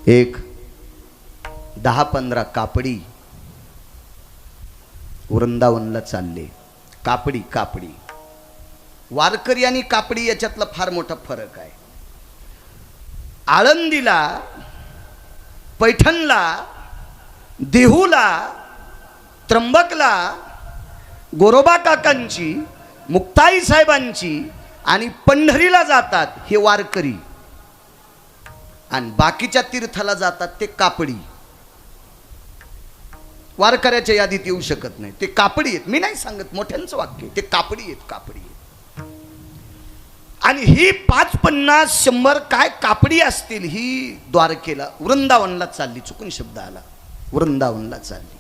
एक 10-15 कापडी वृंदावनला चालले. कापडी कापडी वारकरी आणि कापडी याच्यातला फार मोठा फरक आहे. आळंदीला, पैठणला, देहूला, त्र्यंबकला गोरोबा काकांची, मुक्ताई साहेबांची आणि पंढरीला जातात हे वारकरी, आणि बाकीच्या तीर्थाला जातात ते कापडी. वारकऱ्याच्या यादीत येऊ शकत नाही, ते कापडी आहेत. मी नाही सांगत, मोठ्यांचं वाक्य, ते कापडी आहेत, कापडी आहेत. आणि ही 5, 50, 100 काय कापडी असतील ही द्वारकेला, वृंदावनला चालली. चुकून शब्द आला, वृंदावनला चालली.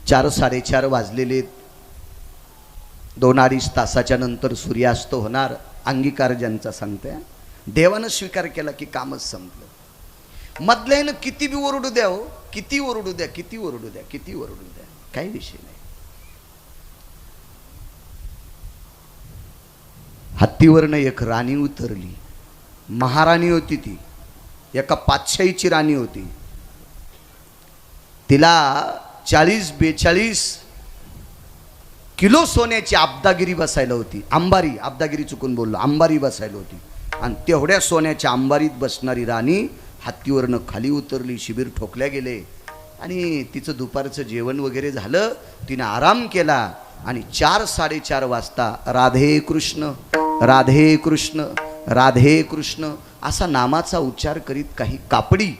4, 4:30 वाजलेले. 2-2.5 तासाच्या नंतर सूर्यास्त होणार. अंगीकार ज्यांचा सांगतोय, देवानं स्वीकार केला की कामच संपलं. मधल्यानं किती बी ओरडू द्या, हो, किती ओरडू द्या, किती ओरडू द्या, किती ओरडू द्या, काही विषय नाही. हत्तीवरनं एक राणी उतरली. महाराणी होती ती, एका पातशाहीची राणी होती. तिला 40-42 किलो सोन्याची आब्दागिरी बसायला होती. अंबारी, आब्दागिरी चुकून बोललो, अंबारी बसायला होती. आणि तेवढ्या सोन्याच्या अंबारीत बसणारी राणी हत्तीवरनं खाली उतरली. शिबीर ठोकल्या गेले आणि तिचं दुपारचं जेवण वगैरे झालं. तिनं आराम केला आणि 4-4:30 वाजता राधे कृष्ण, राधे कृष्ण, राधे कृष्ण असा नामाचा उच्चार करीत काही कापडी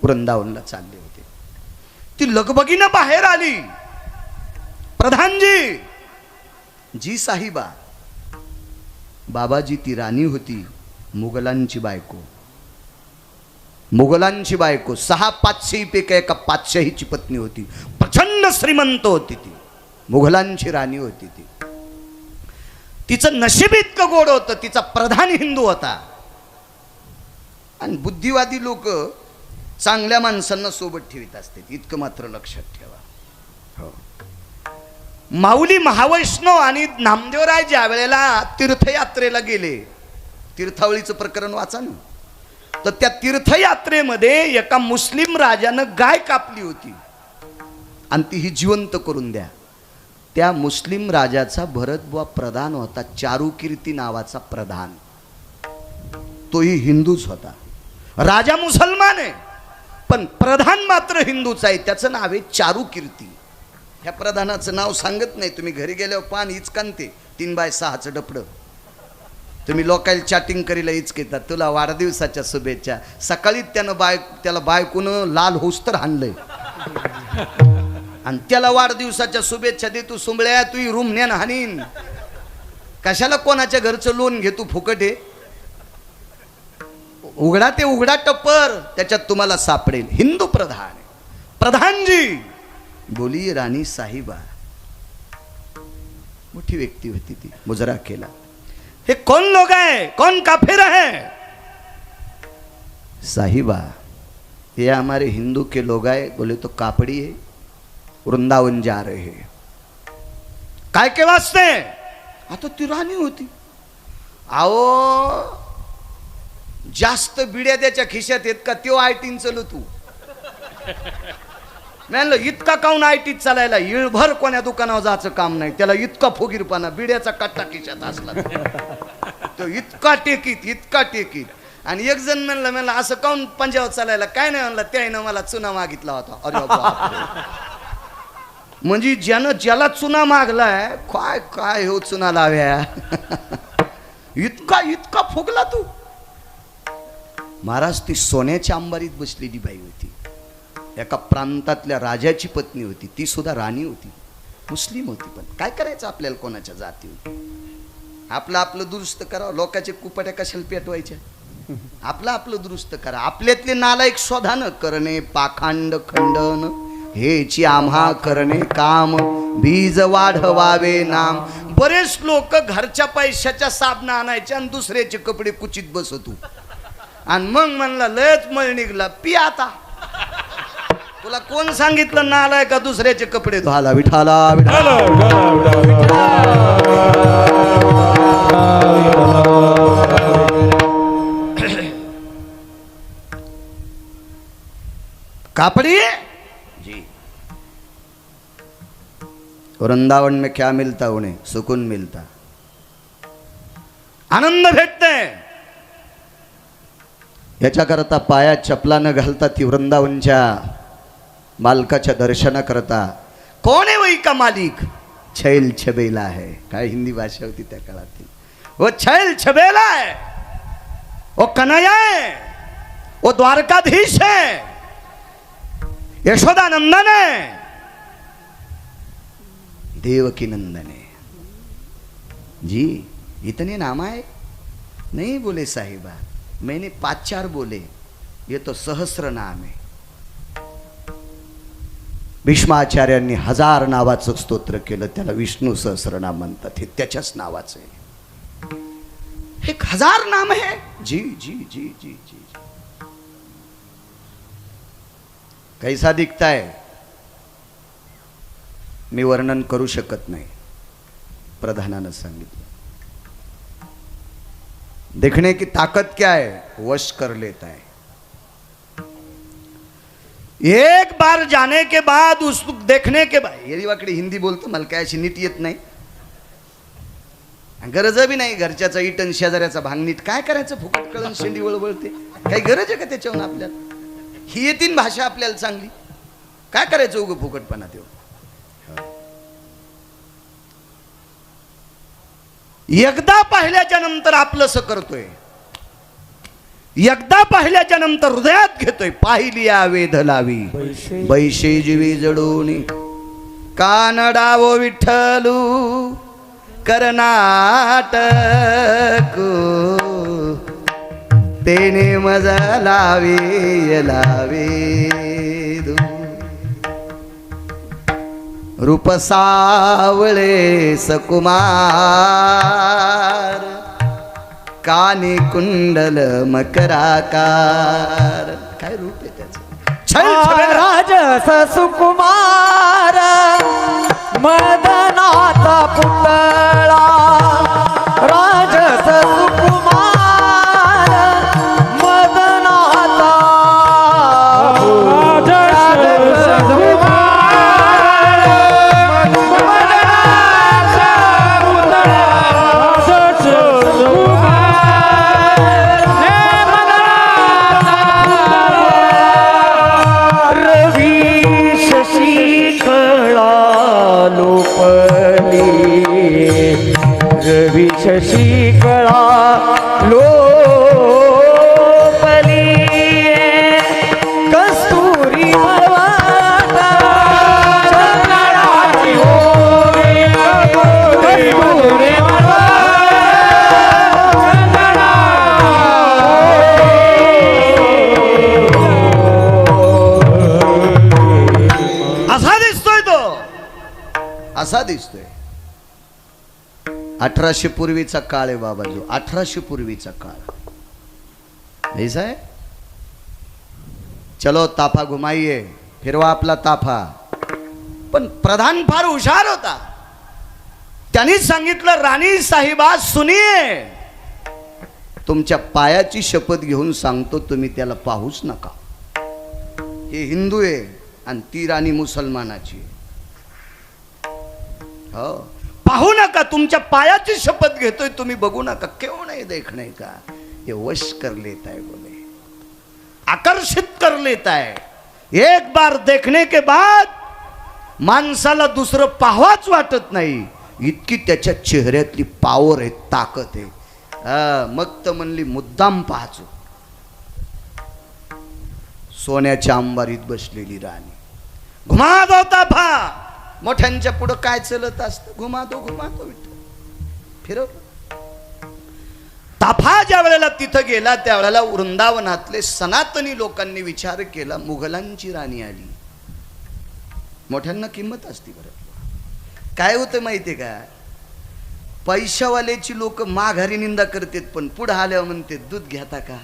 वृंदावनला चालले होते. ती लगबगीनं बाहेर आली. प्रधानजी, जी साहिबा. बाबाजी, ती राणी होती मुघलांची बायको, मुघलांची बायको. 6 पातशाहीपैकी एका पातशाहीची पत्नी होती. प्रचंड श्रीमंत होती ती, मुघलांची राणी होती ती. तिचं नशीब इतकं गोड होतं, तिचा प्रधान हिंदू होता. आणि बुद्धिवादी लोक चांगल्या माणसांना सोबत ठेवीत असते, इतकं मात्र लक्षात ठेवा. हो. माऊली महावैष्णव आणि नामदेवराय ज्या वेळेला तीर्थयात्रेला गेले, तीर्थावळीचं प्रकरण वाचा ना, तर त्या तीर्थयात्रेमध्ये एका मुस्लिम राजानं गाय कापली होती आणि ती ही जिवंत करून द्या. त्या मुस्लिम राजाचा भरतबुवा प्रधान होता, चारुकीर्ती नावाचा प्रधान. तोही हिंदूच होता. राजा मुसलमान आहे पण प्रधान मात्र हिंदूच आहे. त्याचं नाव आहे चारुकीर्ती. ह्या प्रधानाचं नाव सांगत नाही, तुम्ही घरी गेल्यावर पान हिचकांते 3x6चं डपडं. तुम्ही लोकांना चॅटिंग करीला हिचकेतात, तुला वाढदिवसाच्या शुभेच्छा. सकाळी त्याला बायकोनं लाल होस्तर हाणलंय आणि त्याला वाढदिवसाच्या शुभेच्छा दे. तू सुंबळ्या, तू रूम नेन हानीन. कशाला कोणाच्या घरचं लोन घे, तू फुकट आहे. उघडा ते उघडा टप्पर, त्याच्यात तुम्हाला सापडेल. हिंदू प्रधान. प्रधानजी बोली राणी साहिबा. मोठी व्यक्ती होती ती. मुजरा केला. हे कौन लोग है, कौन काफिर है? साहिबा, ये हमारे हिंदू के लोग आए. बोले तो कापड़ी है, वृंदावन जा रहे हैं. काय के वास्ते? आता ती राणी होती. आओ, जास्त बिड्या त्याच्या खिशात आहेत का? त्यो आयटीन चलू तू. म्हणलं इतका काऊन आयटीत चालायला? इळभर कोण्या दुकानावर जायचं काम नाही त्याला. इतका फुगीरपणा, बिड्याचा कट्टा खिशात असला तो इतका टेकीत, इतका टेकीत. आणि एक जण म्हणलं असं काऊन पंजाब चालायला? काय नाही म्हणलं, त्यानं मला चुना मागितला होता. अरे बापरे. म्हणजे ज्याला चुना मागलाय, काय काय हो चुना लाव्या. इतका फुगला तू. महाराज, ती सोन्याच्या अंबारीत बसलेली बाई होती. एका प्रांतातल्या राजाची पत्नी होती. ती सुद्धा राणी होती, मुस्लिम होती. पण काय करायचं आपल्याला, कोणाच्या जाती होती. आपलं दुरुस्त करावं. लोकांचे कुपट्या कशाला पेटवायच्या? आपलं दुरुस्त करा. आपल्यातले नालायक शोधानं करणे पाखांड खंडन, हेची आम्हा करणे काम, बीज वाढवावे नाम. बरेच लोक घरच्या पैशाच्या साबणा आणायचे आणि दुसऱ्याचे कपडे कुचित बसतू. आणि मग म्हणला लयच मळ निघला, पी आता. तुला कोण सांगितलं नालाय का दुसऱ्याचे कपडे धुवायला? विठाला विठाला कापड़ी जी। वृंदावन में क्या मिलता उन्हें? सुकून मिलता, आनंद भेटते। याच्याकरता पायात चपला न घालता ती वृंदावनच्या मालकाच्या दर्शन करता। कोण आहे वही का मालिक? छैल छबेला है। काय हिंदी भाषा होती त्या काळातील? वो छैल छबेला है, वो कन्हैया है, वो द्वारकाधीश है, यशोदा नंदन है, देवकी नंदन है जी। इतने नाम आए? नहीं बोले साहिबा, मैंने 5-4 बोले, ये तो सहस्र नाम है। भीष्माचार्यांनी 1000 नावाचं स्तोत्र केलं, त्याला विष्णू सहस्रनाम म्हणतात। हे त्याच्याच नावाचं आहे। 1000 नाम है जी जी जी जी जी। कैसा दिखता है मी वर्णन करू शकत नाही, प्रधानानं सांगितलं। देखने की ताकत क्या है? वश कर लेता है। एक बार जाने के बाद, उसको देखने के बाद, ये वाकडी हिंदी बोलतो, मला काय अशी नीट येत नाही, गरज बी नाही। घरच्याचा इटन शेजाऱ्याचा भांग नीट काय करायचं? फुकट कळण शेंडी वळवळते, काही गरज आहे का त्याच्यावर? आपल्याला ही येतीन भाषा आपल्याला चांगली, काय करायचं उगं फुकटपणा देऊ? एकदा पाहिल्याच्या नंतर आपलंसं करतोय, एकदा पाहिल्याच्या नंतर हृदयात घेतोय। पाहिली वेध लावी बैशे जीवी जडून, कानडावो विठ्ठलू कर्नाटक, तेने मजा लावे रूप सावळे सकुमार, कानी कुंडल मकराकार। काय रूप आहे त्याचं? राजस सुकुमार, मदनाचा पुतळा, राजस सुकुमार, मदनाचा शशिकळा लोपली, कस्तुरी मळवाटा चंदनाची होळी, कस्तुरी असा दिसतोय तो, असा दिसतोय। 1800 पूर्वीचा काळ आहे बाबा, जो 1800 पूर्वीचा काळ ऐसा है। चलो ताफा घुमाइए, फिरवा आपला ताफा। पण प्रधान फार हुशार होता, त्यांनी सांगितलं, राणी साहिबा सुनिये, तुमच्या पायाची शपथ घेऊन सांगतो, तुम्ही त्याला पाहूच नका। हे हिंदू आहे आणि ती राणी मुसलमानाची। हो, पाहू नका, तुमच्या पायाची शपथ घेतोय, तुम्ही बघू नका। क्यों नहीं देखने का? ये वश कर लेता है, बोले आकर्षित कर लेता है। एक बार देखने के बाद माणसाला दुसरं पाहावंच वाटत नाही, इतकी त्याच्या चेहऱ्यातली पावर आहे, ताकद आहे। मग तर म्हणली मुद्दाम पाहायचो। सोन्याच्या अंबारीत बसलेली राणी, घुमा दो ताफा। मोठ्यांच्या पुढं काय चलत असतं? घुमा दो विठ्ठल, फिरव। ताफा ज्या वेळेला तिथं गेला, त्यावेळेला वृंदावनातले सनातनी लोकांनी विचार केला, मुघलांची राणी आली। मोठ्यांना किंमत असते बरं। काय होतं माहितीये का? पैशावाल्याची लोक माघारी निंदा करतात, पण पुढे आल्यावर म्हणते दूध घेता का?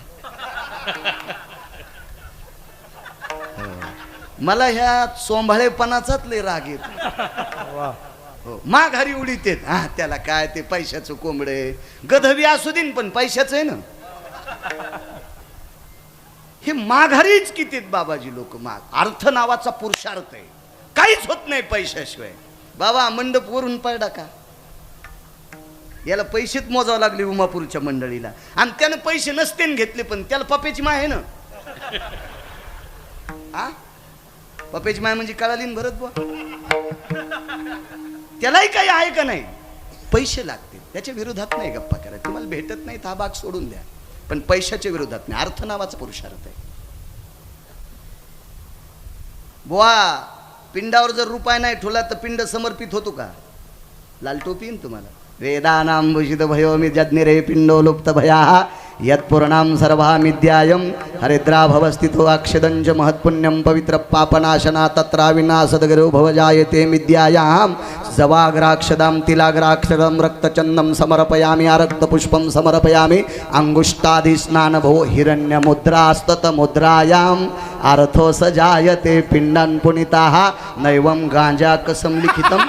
मला ह्या सोंभाळेपणाचाच लय राग येतो। माघारी उडीत येत, हा त्याला काय, ते पैशाचं कोंबडे, गधबी असू देन पण पैशाचं आहे ना। हे माघारीच किती आहेत बाबाजी लोक. माग अर्थ नावाचा पुरुषार्थ आहे, काहीच होत नाही पैशाशिवाय. बाबा मंडप वरून पडला का, याला पैसेच मोजावं लागले उमापूरच्या मंडळीला. आणि त्यानं पैसे नसते घेतले, पण त्याला पप्याची माय आहे ना. आ पप्याची माय म्हणजे कळाली ना भरत बुवा. त्यालाही काही आहे का नाही, पैसे लागतील. त्याच्या विरोधात नाही गप्पा करायला. तुम्हाला भेटत नाही हा भाग सोडून द्या, पण पैशाच्या विरोधात नाही. अर्थ नावाचा पुरुषार्थ आहे बुवा. पिंडावर जर रुपये नाही ठेवला तर पिंड समर्पित होतो का. लाल टोपी आहे ना तुम्हाला. वेदानां भूषित भयो मी जज्ञिरे पिंडो लुप्त भया यत्पूर्णां सर्वामिद्यायं हरिद्राभवस्थितो अक्षदंच महत्पुण्यं पवित्र पापनाशना तत्रा विनाशदगरो भवजायते मिद्यायां जवाग्राक्षदां तिलाग्राक्षदं रक्तचन्दं समर्पयामि आरक्तपुष्पं समर्पयामि अंगुष्ठादिस्नानभो हिरण्यमुद्रास्ततमुद्रायाम् अर्थो स जायते पिण्डान् पुनिताः नैवं गांजा कसं लिखितम्.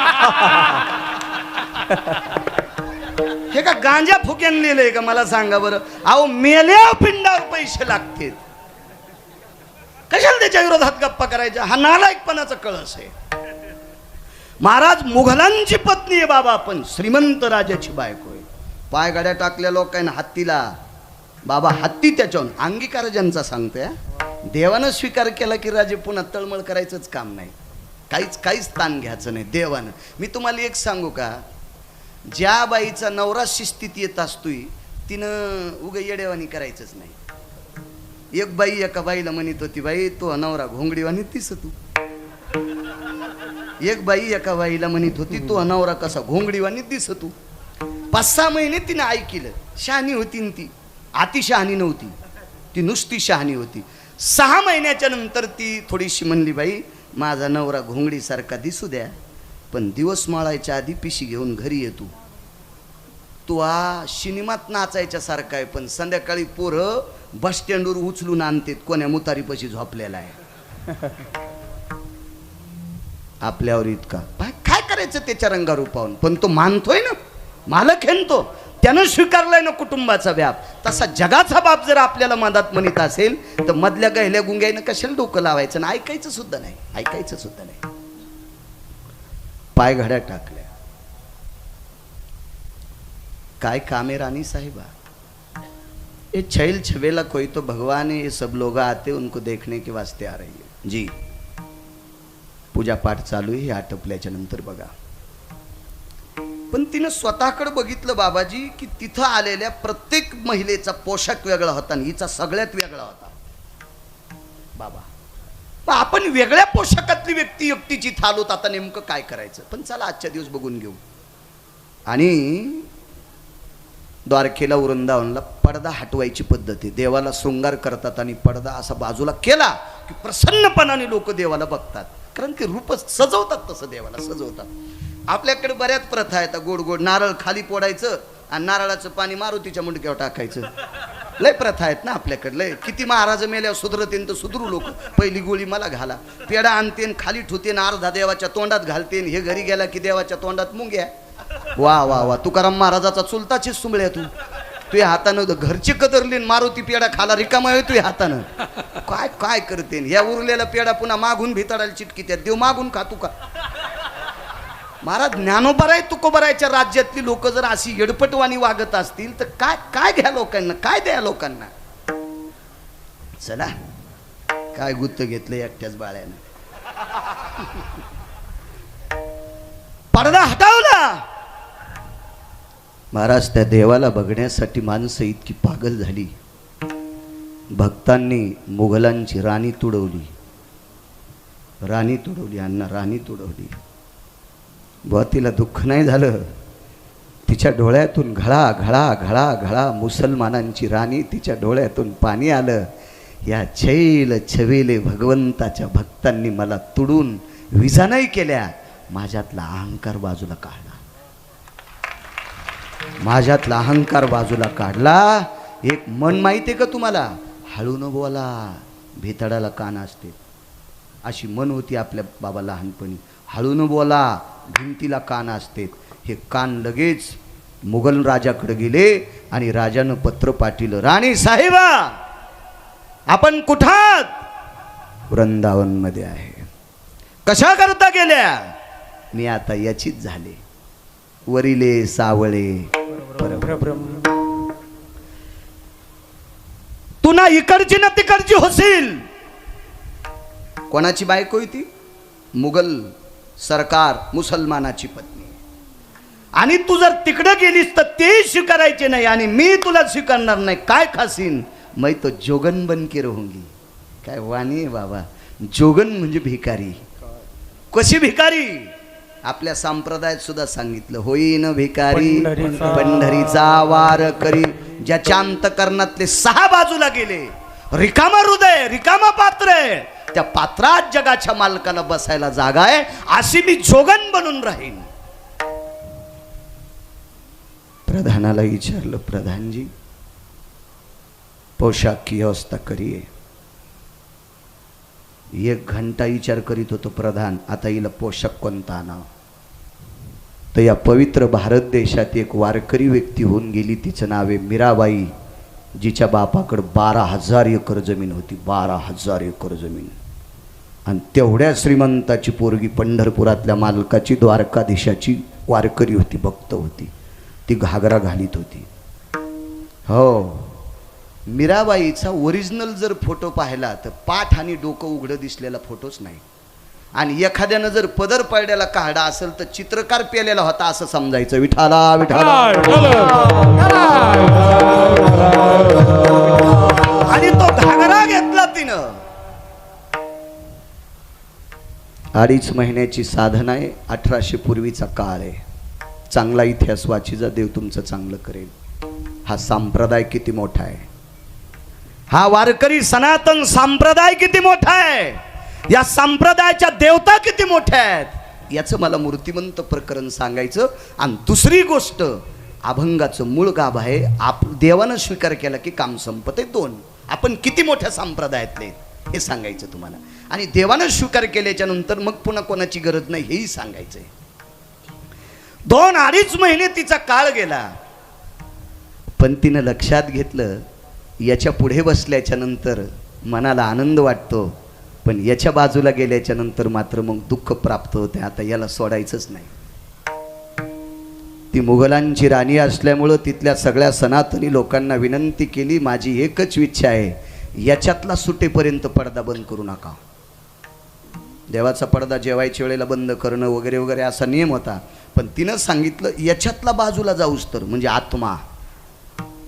हे का गांजा फुक्यान लिहिलंय का मला सांगा बरं. अहो मेल्या पिंडावर पैसे लागतील, कशाला त्याच्या विरोधात गप्पा करायच्या. हा नालायकपणाचा कळस आहे. महाराज मुघलांची पत्नी आहे बाबा, पण श्रीमंत राजाची बायको आहे. पाय गाड्या टाकल्या लोकांना हत्तीला. बाबा हत्ती त्याच्यावर अंगीकार ज्यांचा सांगतोय. देवानं स्वीकार केला की राजे पुन्हा तळमळ करायचंच काम नाही, काहीच ताण घ्यायचं नाही देवानं. मी तुम्हाला एक सांगू का, ज्या बाईचा नवरा शिस्तीत येत असतोय तिनं उग येडेवानी करायचंच नाही. एक बाई एका बाईला म्हणत होती, बाई तो नवरा घोंगडीवानी दिसतो. एक बाई एका बाईला म्हणत होती, तो नवरा कसा घोंगडीवानी दिसतो. 5-6 महिने तिने ऐकलं. शहाणी होती न ती, अतिशहाणी नव्हती ती, नुसती शहाणी होती. 6 महिन्याच्या नंतर ती थोडीशी म्हणली, बाई माझा नवरा घोंगडीसारखा दिसू द्या, पण दिवस माळायच्या आधी पिशी घेऊन घरी येतो. तो सिनेमात नाचायच्या सारखा आहे, पण संध्याकाळी पोरं बस स्टँडवर उचलून आणतात कोण्या मुतारीपाशी झोपलेला आहे. आपल्यावर इतका काय करायचं त्याच्या रंगारूपावून, पण तो मानतोय ना, मालक आहे तो, त्यानं स्वीकारलाय ना कुटुंबाचा व्याप. तसा जगाचा बाप जर आपल्याला मदत म्हणत असेल तर मधल्या गहिल्या गुंग्यानं कशाला डोकं लावायचं ना. ऐकायचं सुद्धा नाही. पाय घड्या टाकल्या. काय कामे रानी साहिबा, ये छैल छबेला कोई तो भगवान है, ये सब लोग आते उनको देखने के वास्ते आ रही है जी. पूजा पाठ चालू आहे. हे आटपल्याच्या नंतर बघा. पण तिनं स्वतःकडे बघितलं बाबाजी की तिथं आलेल्या प्रत्येक महिलेचा पोशाख वेगळा होता आणि हिचा सगळ्यात वेगळा होता. बाबा आपण वेगळ्या पोशाखातली व्यक्ती एकटीची थालोत, आता नेमकं काय करायचं. पण चला आजच्या दिवस बघून घेऊ. आणि द्वारकेला वृंदावनला पडदा हटवायची पद्धत आहे. देवाला शृंगार करतात आणि पडदा असा बाजूला केला की प्रसन्नपणाने लोक देवाला बघतात, कारण ते रूप सजवतात, तसं देवाला सजवतात. आपल्याकडे बऱ्याच प्रथा आहेत. गोड गोड नारळ खाली फोडायचं आणि नारळाचं पाणी मारुतीच्या मुंडक्यावर टाकायचं. लय प्रथा आहेत ना आपल्याकडे. लय किती महाराज मेल्यावर सुधरतेन तर सुधरू लोक. पहिली गोळी मला घाला, पेढा आणतेन खाली ठुतेन, अर्धा देवाच्या तोंडात घालतेन. हे घरी गेला की देवाच्या तोंडात मुंग्या. वा वा वा, तुकाराम महाराजाचा चुलताचीच सुंबळ्या तू. तुझ्या हातानं घरची कदरली, मारुती पेढा खाला रिकामा आहे तुझ्या हातानं. काय काय करतेन. ह्या उरलेला पेढा पुन्हा मागून भिताडायला चिटकी त्यात देव मागून खातू का. महाराज ज्ञानोबराय तुकोबरायच्या राज्यातली लोक जर अशी येडपटवाणी वागत असतील तर काय काय घ्या लोकांना, काय द्या लोकांना. चला काय गुत्त घेतलं एकट्याच बाळ्यानं. पडदा हटवला. महाराज त्या देवाला बघण्यासाठी माणसं इतकी पागल झाली. भक्तांनी मुघलांची राणी तुडवली, अण्णा राणी तुडवली. बुवा तिला दुःख नाही झालं. तिच्या डोळ्यातून घळा घळा घळा घळा मुसलमानांची राणी, तिच्या डोळ्यातून पाणी आलं. या छैल छवेले भगवंताच्या भक्तांनी मला तुडून विजा नाही केल्या. माझ्यातला अहंकार बाजूला काढला, माझ्यातला अहंकार बाजूला काढला. एक मन माहिती आहे का तुम्हाला, हळू न बोला भेताडाला कान असते, अशी मन होती आपल्या बाबा लहानपणी. हळू न बोला भिंतीला कान असते. हे कान लगेच मुघल राजाकडे गेले आणि राजानं पत्र पाठवलं, राणी साहेबा आपण कुठात? वृंदावन मध्ये आहे. कशा करता गेल्या? मी आता याचीच झाले. वरिले सावळे परब्रह्म. तू ना इकडची ना तिकडची होशील. कोणाची बायको आहे ती? मुघल सरकार मुसलमानाची पत्नी. आणि तू जर तिकडे गेलीस तर ते स्वीकारायचे नाही आणि मी तुला स्वीकारणार नाही. काय खासीन? मैं तो जोगन बन के रहूंगी. काय वाणी आहे बाबा. जोगन म्हणजे भिकारी. कशी भिकारी? आपल्या संप्रदायात सुद्धा सांगितलं, होईन भिकारी पंढरीचा वार करी. ज्याच्या अंतकरणातले 6 बाजूला गेले, रिकामा हृदय, रिकामा पात्र आहे, त्या पात्रात जगाच्या मालकाला बसायला जागा आहे. अशी मी जोगन बनून राहीन. प्रधानाला विचारलं, प्रधानजी पोशाख की व्यवस्था करिये. 1 घंटा विचार करीत होतो प्रधान, आता हिला पोशाख कोणता आणावा. तर या पवित्र भारत देशात एक वारकरी व्यक्ती होऊन गेली. तिचं नाव आहे मीराबाई, जिच्या बापाकडे 12,000 एकर जमीन होती. 12,000 एकर जमीन. आणि तेवढ्या श्रीमंताची पोरगी पंढरपुरातल्या मालकाची, द्वारकाधीशाची वारकरी होती, भक्त होती. ती घागरा घालीत होती. हो, मीराबाईचा ओरिजिनल जर फोटो पाहिला तर पाठ आणि डोकं उघडं दिसलेला फोटोच नाही. आणि एखाद्यानं जर पदर पडलेला काढा असेल तर चित्रकार पेलेला होता असं समजायचं. विठाला विठाला. आणि तो घागरा घेतला तिनं. 2.5 महिन्याची साधना आहे. 1800 पूर्वीचा काळ आहे. चांगला इतिहास वाचीचा, देव तुमचं चांगलं करेल. हा संप्रदाय किती मोठा आहे. हा वारकरी सनातन संप्रदाय किती मोठा आहे. या संप्रदायाच्या देवता किती मोठ्या आहेत. याचं मला मूर्तिमंत प्रकरण सांगायचं. आणि दुसरी गोष्ट, अभंगाचं मूळ गाभ आहे. देवानं स्वीकार केला की काम संपते. 2, आपण किती मोठ्या संप्रदायातले हे सांगायचं तुम्हाला. आणि देवानं स्वीकार केल्याच्या नंतर मग पुन्हा कोणाची गरज नाही हेही सांगायचंय. 2-2.5 महिने तिचा काळ गेला. पण तिनं लक्षात घेतलं, याच्या पुढे बसल्याच्या नंतर मनाला आनंद वाटतो, पण याच्या बाजूला गेल्याच्या नंतर मात्र मग दुःख प्राप्त होते. आता याला सोडायचंच नाही. ती मुघलांची राणी असल्यामुळं तिथल्या सगळ्या सनातनी लोकांना विनंती केली, माझी एकच इच्छा आहे, याच्यातला सुटेपर्यंत पडदा बंद करू नका. देवाचा पडदा जेवायच्या वेळेला बंद करणं वगैरे वगैरे असा नियम होता. पण तिनं सांगितलं, याच्यातला बाजूला जाऊस तर म्हणजे आत्मा,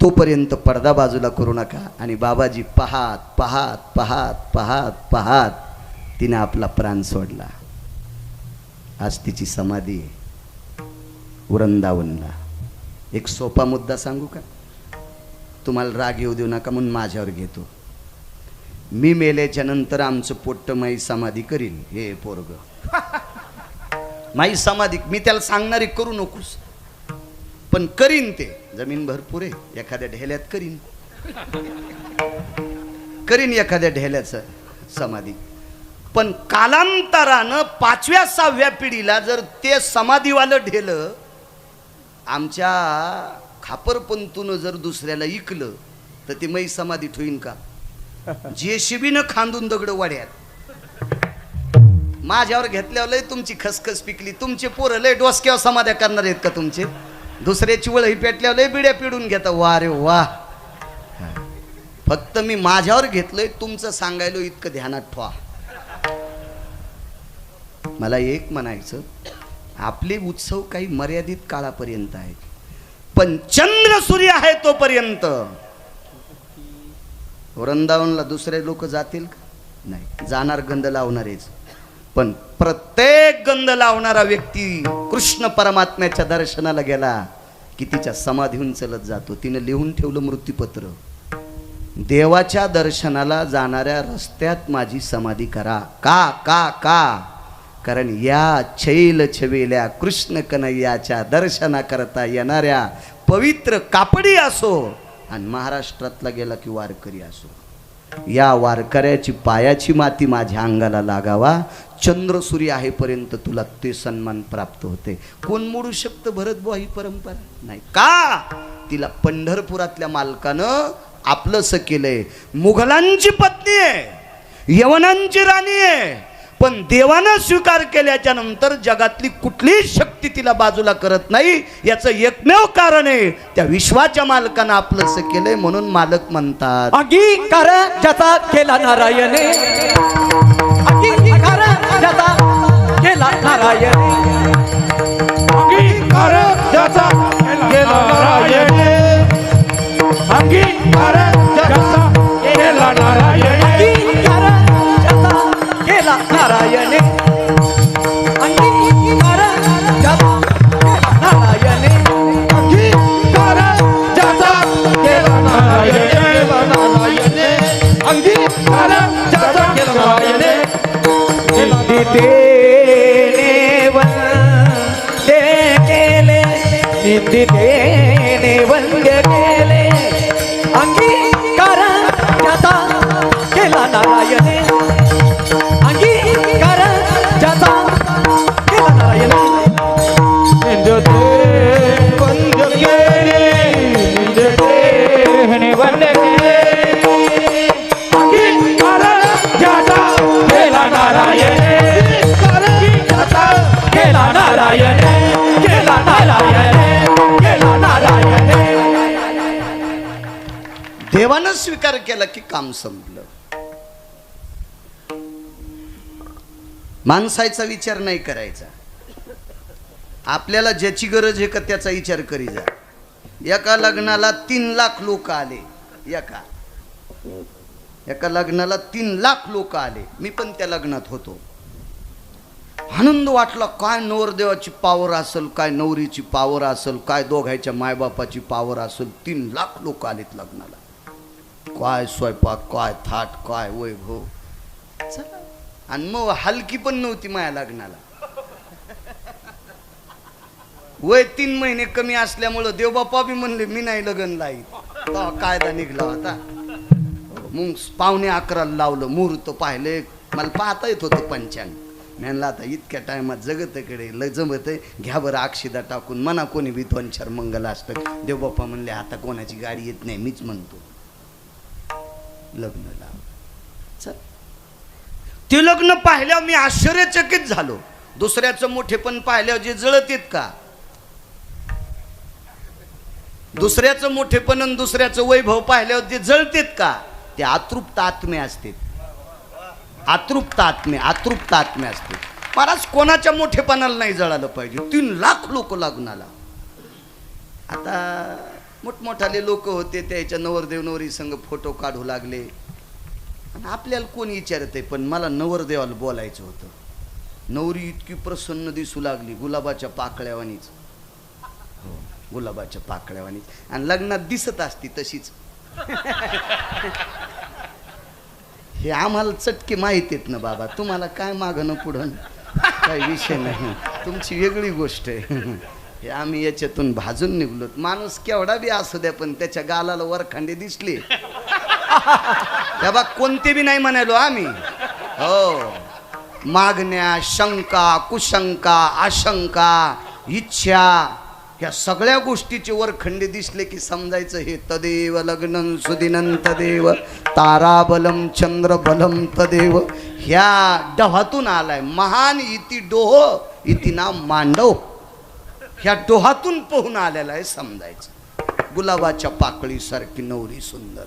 तोपर्यंत पडदा बाजूला करू नका. आणि बाबाजी पाहात पाहात पाहात पाहात पाहात तिने आपला प्राण सोडला. आज तिची समाधी आहे वृंदावनला. एक सोपा मुद्दा सांगू का? तुम्हाला राग येऊ देऊ नका म्हणून माझ्यावर घेतो. मी मेल्याच्या नंतर आमचं पोट्ट माई समाधी करीन. हे पोरग माई समाधी मी त्याला सांगणारी करू नकोस, पण करीन. ते जमीन भरपूर आहे, एखाद्या ढेल्यात करीन एखाद्या ढेल्याचं समाधी. पण कालांतरानं 5व्या-6व्या पिढीला जर ते समाधीवालं ढेलं आमच्या खापरपंतून जर दुसऱ्याला इकलं तर ते मै समाधी ठेवीन का? जेसीबीनं खांदून दगड वाड्यात. माझ्यावर घेतल्यावर लय तुमची खसखस पिकली. तुमचे पोरं लय डोसक्यावर समाध्या करणार आहेत का तुमचे? दुसऱ्याची वळही पेटल्यावर लय बिड्या पिडून घेता. वा रे वा. फक्त मी माझ्यावर घेतलंय, तुमचं सांगायलो इतकं ध्यानात ठेवा. मला एक म्हणायचं, आपले उत्सव काही मर्यादित काळापर्यंत आहेत, पण चंद्र सूर्य आहे तोपर्यंत. वृंदावनला दुसरे लोक जातील का? नाही जाणार, गंध लावणारेच. पण प्रत्येक गंध लावणारा व्यक्ती कृष्ण परमात्म्याच्या दर्शनाला गेला की तिच्या समाधीहून चलत जातो. तिने लिहून ठेवलं मृत्यूपत्र, देवाच्या दर्शनाला जाणाऱ्या रस्त्यात माझी समाधी करा. का का का? कारण या छैल छवेल्या कृष्ण कन्हैयाच्या दर्शना करता येणाऱ्या पवित्र कापडी असो आणि महाराष्ट्रातला गेला की वारकरी असो, या वारकऱ्याची पायाची माती माझ्या अंगाला लागावा. चंद्र सूर्य आहेपर्यंत तुला ते सन्मान प्राप्त होते. कोण मोडू शकतं भरत बुवा ही परंपरा? नाही. का? तिला पंढरपुरातल्या मालकानं आपलंसं केलंय. मुघलांची पत्नी आहे, यवनांची राणी आहे, पण देवानं स्वीकार केल्याच्या नंतर जगातली कुठलीही शक्ती तिला बाजूला करत नाही. याचं एकमेव कारण आहे त्या विश्वाच्या मालकानं आपलंसं केलंय म्हणून मालक म्हणतात. अंगीकार ज्याचा केला नारायणे, अंगीकार ज्याचा केला नारायणे, अंगीकार ज्याचा केला नारायणे, अंगीकार ज्याचा केला नारायणे, अंगीकार ज्याचा केला नारायणे, अंगीकार ज्याचा केला नारायणे, अंगीकार ज्याचा केला नारायणे, अंगीकार ज्याचा केला नारायणे. निंदितेने वंदे केले, निंदितेने वंदे केले, अंगीकार ज्याचा केला नारायणे, अंगीकार ज्याचा केला नारायणे. निंदते वंद केले, निंदते वंद केले, अंगीकार ज्याचा केला नारायणे, ज्याचा केला नारायणे, केला नारायणे, केला नारायणे. देवानं स्वीकार केला की काम संपलं. माणसाचा विचार नाही करायचा. आपल्याला ज्याची गरज आहे का त्याचा विचार करी जा. एका लग्नाला 3 लाख लोक आले. एका लग्नाला 3 लाख लोक आले. मी पण त्या लग्नात होतो. आनंद वाटला. काय नवरदेवाची पावर असेल, काय नवरीची पावर असेल, काय दोघांच्या मायबापाची पावर असेल. 3 लाख लोक आलेत लग्नाला. काय स्वयंपाक, काय थाट, काय वैभव. चला. आणि मग हलकी पण नव्हती माझ्या लग्नाला. वय 3 महिने कमी असल्यामुळं देवबापा बी म्हणले मी नाही लग्न लाईत. तेव्हा कायदा निघला होता. मग पावणे 11ला लावलं. मुहूर्त पाहिले. मला पाहता येत होतं पंचांग. म्हणलं आता इतक्या टायमात जगतकडे जमत आहे, घ्या बरं अक्षिदा टाकून म्हणा कोणी बी 2-4 मंगल असतं. देवबापा म्हणले आता कोणाची गाडी येत नाही, मीच म्हणतो लग्न लाव. चल. ते लग्न पाहिल्यावर मी आश्चर्यचकित झालो. दुसऱ्याचं मोठेपण पाहिल्यावर जे जळत येत का, दुसऱ्याचं मोठेपण आणि दुसऱ्याचं वैभव पाहिल्यावर जे जळतेत का, ते अतृप्त आत्मे असते. अतृप्त आत्मे असते. महाराज कोणाच्या मोठेपणाला नाही जळालं पाहिजे. 3 लाख लोक लग्नाला. आता मोठमोठाले लोक होते, त्याच्या नवरदेव नवरी संग फोटो काढू लागले. आणि आपल्याला कोण विचारत आहे, पण मला नवरदेवाला बोलायचं होतं. नवरी इतकी प्रसन्न दिसू लागली, गुलाबाच्या पाकळ्यावानीच. हो, गुलाबाच्या पाकळ्यावानीच. आणि लग्नात दिसत असती तशीच. हे आम्हाला चटके माहित आहेत ना बाबा. तुम्हाला काय मागणं पुढं काही विषय नाही, तुमची वेगळी गोष्ट आहे. हे आम्ही याच्यातून भाजून निघलो. माणूस केवढा बी असू द्या, पण त्याच्या गालाला वरखांडे दिसले तेव्हा कोणते बी नाही म्हणालो आम्ही. हो, मागण्या, शंका, कुशंका, आशंका, इच्छा, या सगळ्या गोष्टीचे वरखंडे दिसले की समजायचं हे तदेव लग्नं सुदिनं तदेव ताराबलम चंद्रबलम तदेव. ह्या डोहातून आलाय. महान इति डोह इति नाम मांडव. ह्या डोहातून पोहून आलेला आहे समजायचं. गुलाबाच्या पाकळीसारखी नवरी सुंदर,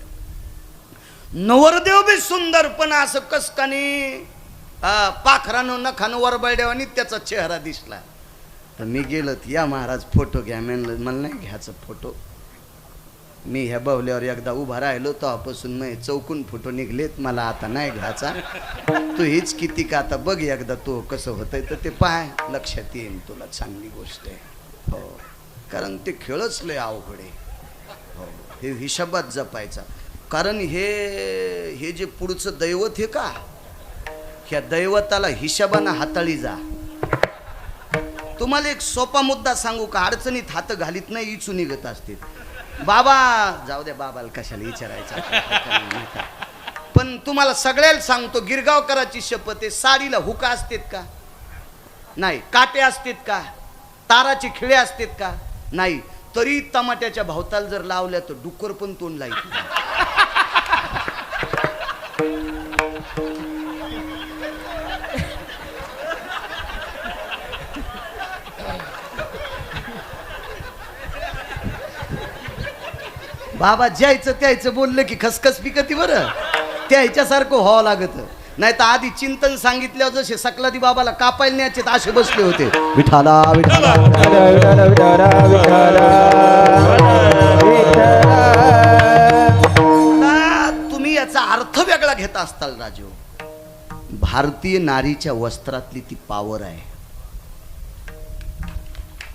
नवरदेव बी सुंदर, पण असं कसकानी पाखरानं नखानं वरबळड्यावानी त्याचा चेहरा दिसला. तर मी गेलो, या महाराज फोटो घ्या. म्हणलं मला नाही घ्यायचा फोटो. मी ह्या बावल्यावर एकदा उभा राहिलो तेव्हापासून मी चौकून फोटो निघलेत. मला आता नाही घ्यायचा. तू हीच किती का आता बघ एकदा तो कसं होतंय तर ते पाय, लक्षात येईल तुला. चांगली गोष्ट आहे. हो, कारण ते खेळच लय अवघड आहे. हो, हे हिशोबात जपायचा. कारण हे जे पुढचं दैवत हे का, ह्या दैवताला हिशोबानं हाताळी जा. तुम्हाला एक सोपा मुद्दा सांगू का? अडचणीत हात घालीत नाही, इचू निघत असते. बाबा जाऊ द्या, बाबाला कशाला विचारायचं. पण तुम्हाला सगळ्याला सांगतो, गिरगावकराची शपथ आहे, साडीला हुका असतेत का? नाही. काटे असतेत का? ताराचे खिळे असतेत का? नाही. तरी टमाट्याच्या भोवताल जर लावल्या तर डुक्कर पण तोंड लाईत. बाबा ज्यायचं त्यायचं बोललं की खसखस पिकती बरं, त्याच्यासारखं व्हावं लागत. नाही तर आधी चिंतन सांगितल्यावर जसे सकलादी बाबाला कापायला न्यायचे असे बसले होते. विठाला विठाला. तुम्ही याचा अर्थ वेगळा घेत असताल राजू. भारतीय नारीच्या वस्त्रातली ती पावर आहे.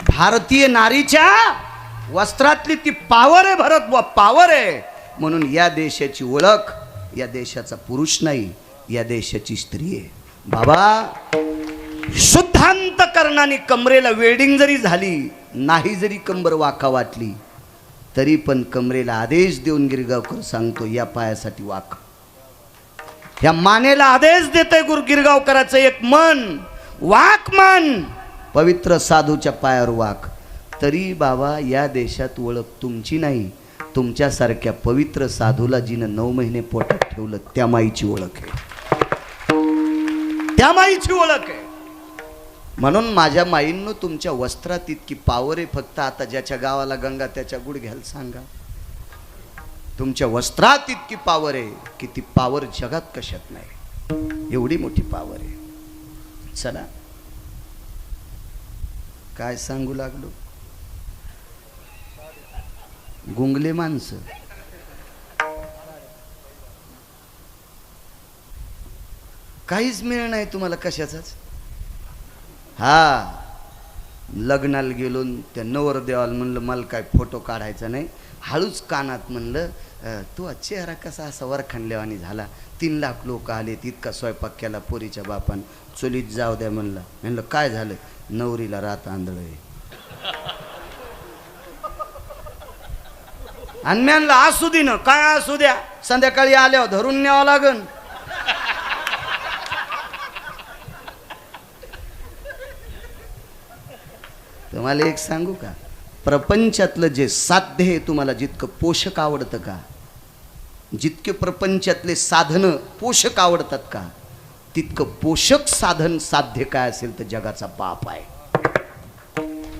भारतीय नारीच्या वस्त्रातली ती पावर आहे भरत बुवा, पावर आहे. म्हणून या देशाची ओळख या देशाचा पुरुष नाही, या देशाची स्त्री आहे. बाबा शुद्धांत करणाने कमरेला वेल्डिंग जरी झाली, नाही जरी कंबर वाका वाटली, तरी पण कमरेला आदेश देऊन गिरगावकर सांगतो या पायासाठी वाक. या मानेला आदेश देतोय गिरगावकराचं एक मन, वाक मन पवित्र साधूच्या पायावर वाक. तरी बाबा या देशात ओळख तुमची नाही, तुमच्यासारख्या पवित्र साधूला जिनं 9 महिने पोटात ठेवलं त्या माईची ओळख आहे, त्या माईची ओळख आहे. म्हणून माझ्या माईंनो तुमच्या वस्त्रात इतकी पावर आहे. फक्त आता ज्याच्या गावाला गंगा त्याच्या गुडघ्याला सांगा. तुमच्या वस्त्रात इतकी पावर आहे की ती पावर जगात कशात नाही, एवढी मोठी पावर आहे. चला काय सांगू लागलो, गुंगले माणसं. काहीच मिळ नाही तुम्हाला कशाचाच. हा लग्नाला गेलो त्या नवरदेवाला म्हणलं मला काय फोटो काढायचा नाही, हळूच कानात म्हणलं तो चेहरा कसा असा वरखंडलेवानी झाला. 3 लाख लोक आले, इतका स्वयंपाक केला पोरीच्या बापान, चुलीत जाऊ द्या म्हणलं. म्हणलं काय झालं, नवरीला रात आंधळ आहे. आणि म्हणलं असू दे ना, काय असू द्या, संध्याकाळी आल्यावर धरून न्यावं लागन. तुम्हाला एक सांगू का, प्रपंचातलं जे साध्य आहे तुम्हाला जितकं पोषक आवडतं का, जितके प्रपंचातले साधन पोषक आवडतात का, तितकं पोषक साधन साध्य काय असेल तर जगाचा बाप आहे.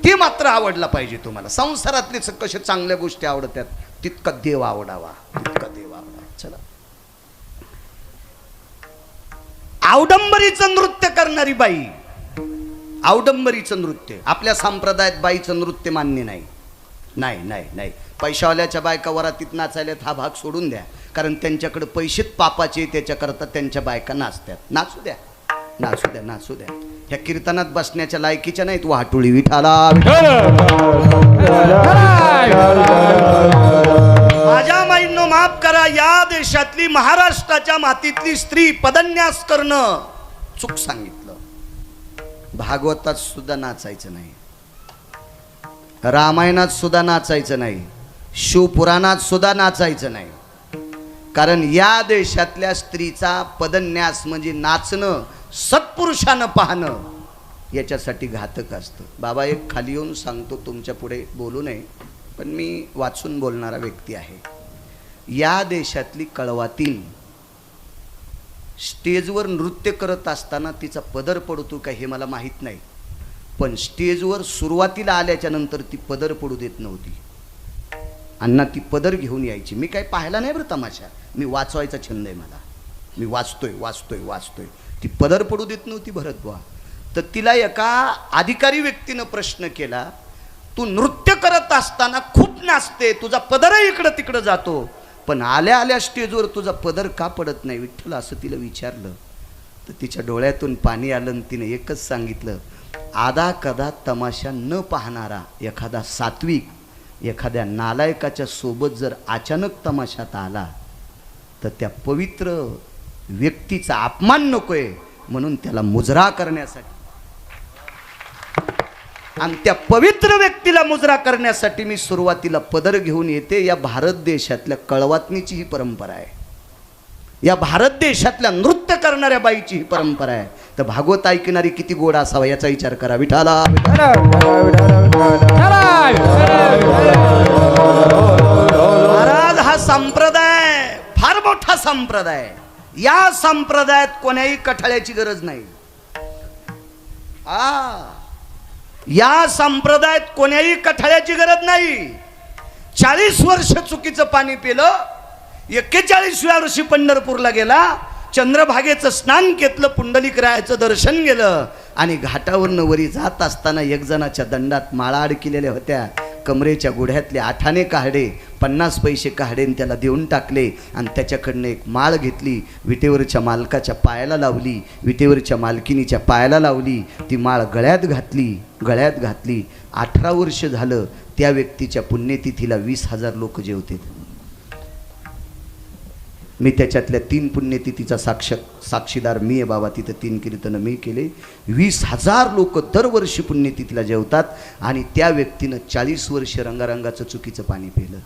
ते मात्र आवडला पाहिजे तुम्हाला. संसारातले कशा चांगल्या गोष्टी आवडतात तितका देव आवडावा, तितका देव आवडावा. चला आवडंबरीचं नृत्य करणारी बाई, आवडंबरीचं नृत्य. आपल्या संप्रदायात बाईचं नृत्य मान्य नाही. नाही नाही नाही, पैशावाल्याच्या बायका वरातीत नाचायल्यात हा भाग सोडून द्या, कारण त्यांच्याकडे पैसेच पापाचे, त्याच्याकरता त्यांच्या बायका नाचतात. नाचू द्या, नाचू द्या, नाचू द्या. ह्या कीर्तनात बसण्याच्या लायकीच्या नाहीत. वाटोळी विठाला. माझ्या माईंनो माफ करा, या देशातली महाराष्ट्राच्या मातीतली स्त्री पदन्यास करणं चूक सांगितलं. भागवतात सुद्धा नाचायचं नाही, रामायणात सुद्धा नाचायचं नाही, शिवपुराणात सुद्धा नाचायचं नाही. कारण या देशातल्या स्त्रीचा पदन्यास म्हणजे नाचणं, सत्पुरुषानं पाहणं याच्यासाठी घातक असतं. बाबा एक खाली येऊन सांगतो, तुमच्या पुढे बोलू नये, पण मी वाचून बोलणारा व्यक्ती आहे. या देशातली कळवातीन स्टेजवर नृत्य करत असताना तिचा पदर पडतो का हे मला माहीत नाही, पण स्टेजवर सुरुवातीला आल्याच्या नंतर ती पदर पडू देत नव्हती. अण्णा ती पदर घेऊन यायची. मी काही पाहिला नाही बरं तमाशा, मी वाचवायचा छंद आहे मला, मी वाचतोय वाचतोय वाचतोय. ती पदर पडू देत नव्हती भरत बुवा. तर तिला एका अधिकारी व्यक्तीनं प्रश्न केला, तू नृत्य करत असताना खूप नाचते, तुझा पदरही इकडं तिकडं जातो, पण आल्या आल्या स्टेजवर तुझा पदर का पडत नाही विठ्ठल, असं तिला विचारलं. तर तिच्या डोळ्यातून पाणी आलं आणि तिने एकच सांगितलं, आदा कदा तमाशा न पाहणारा एखादा सात्विक एखाद्या नालायकाच्या सोबत जर अचानक तमाशात आला तर त्या पवित्र व्यक्तीचा अपमान नकोय, म्हणून त्याला मुजरा करण्यासाठी आणि त्या पवित्र व्यक्तीला मुजरा करण्यासाठी मी सुरुवातीला पदर घेऊन येते. या भारत देशातल्या कळवातनीची ही परंपरा आहे, या भारत देशातल्या नृत्य करणाऱ्या बाईची ही परंपरा आहे. तर भागवत ऐकणारी किती गोड असावा याचा विचार करा. विठाला महाराज, हा संप्रदाय फार मोठा संप्रदाय. या संप्रदायात कोण्याही कठाळ्याची गरज नाही. या संप्रदायात कोण्याही कठाळ्याची गरज नाही. 40 वर्ष चुकीचं पाणी पिलं, 41व्या वर्षी पंढरपूरला गेला, चंद्रभागेचं स्नान घेतलं, पुंडलिकरायाचं दर्शन गेलं आणि घाटावरनं वरी जात असताना एक जणाच्या दंडात माळा अडकिलेल्या होत्या. कमरेच्या गुढ्यातले 8 आणे काढे, 50 पैसे काढे आणि त्याला देऊन टाकले आणि त्याच्याकडनं एक माळ घेतली, विटेवरच्या मालकाच्या पायाला लावली, विटेवरच्या मालकिनीच्या पायाला लावली, ती माळ गळ्यात घातली. 18 वर्ष झालं त्या व्यक्तीच्या पुण्यतिथीला 20,000 लोक जेवते. मी त्याच्यातल्या 3 पुण्यतिथीचा साक्षीदार मी आहे बाबा. तिथं 3 कीर्तनं मी केले. 20,000 लोक दरवर्षी पुण्यतिथीला जेवतात आणि त्या व्यक्तीनं 40 वर्ष रंगारंगाचं चुकीचं पाणी पिलं.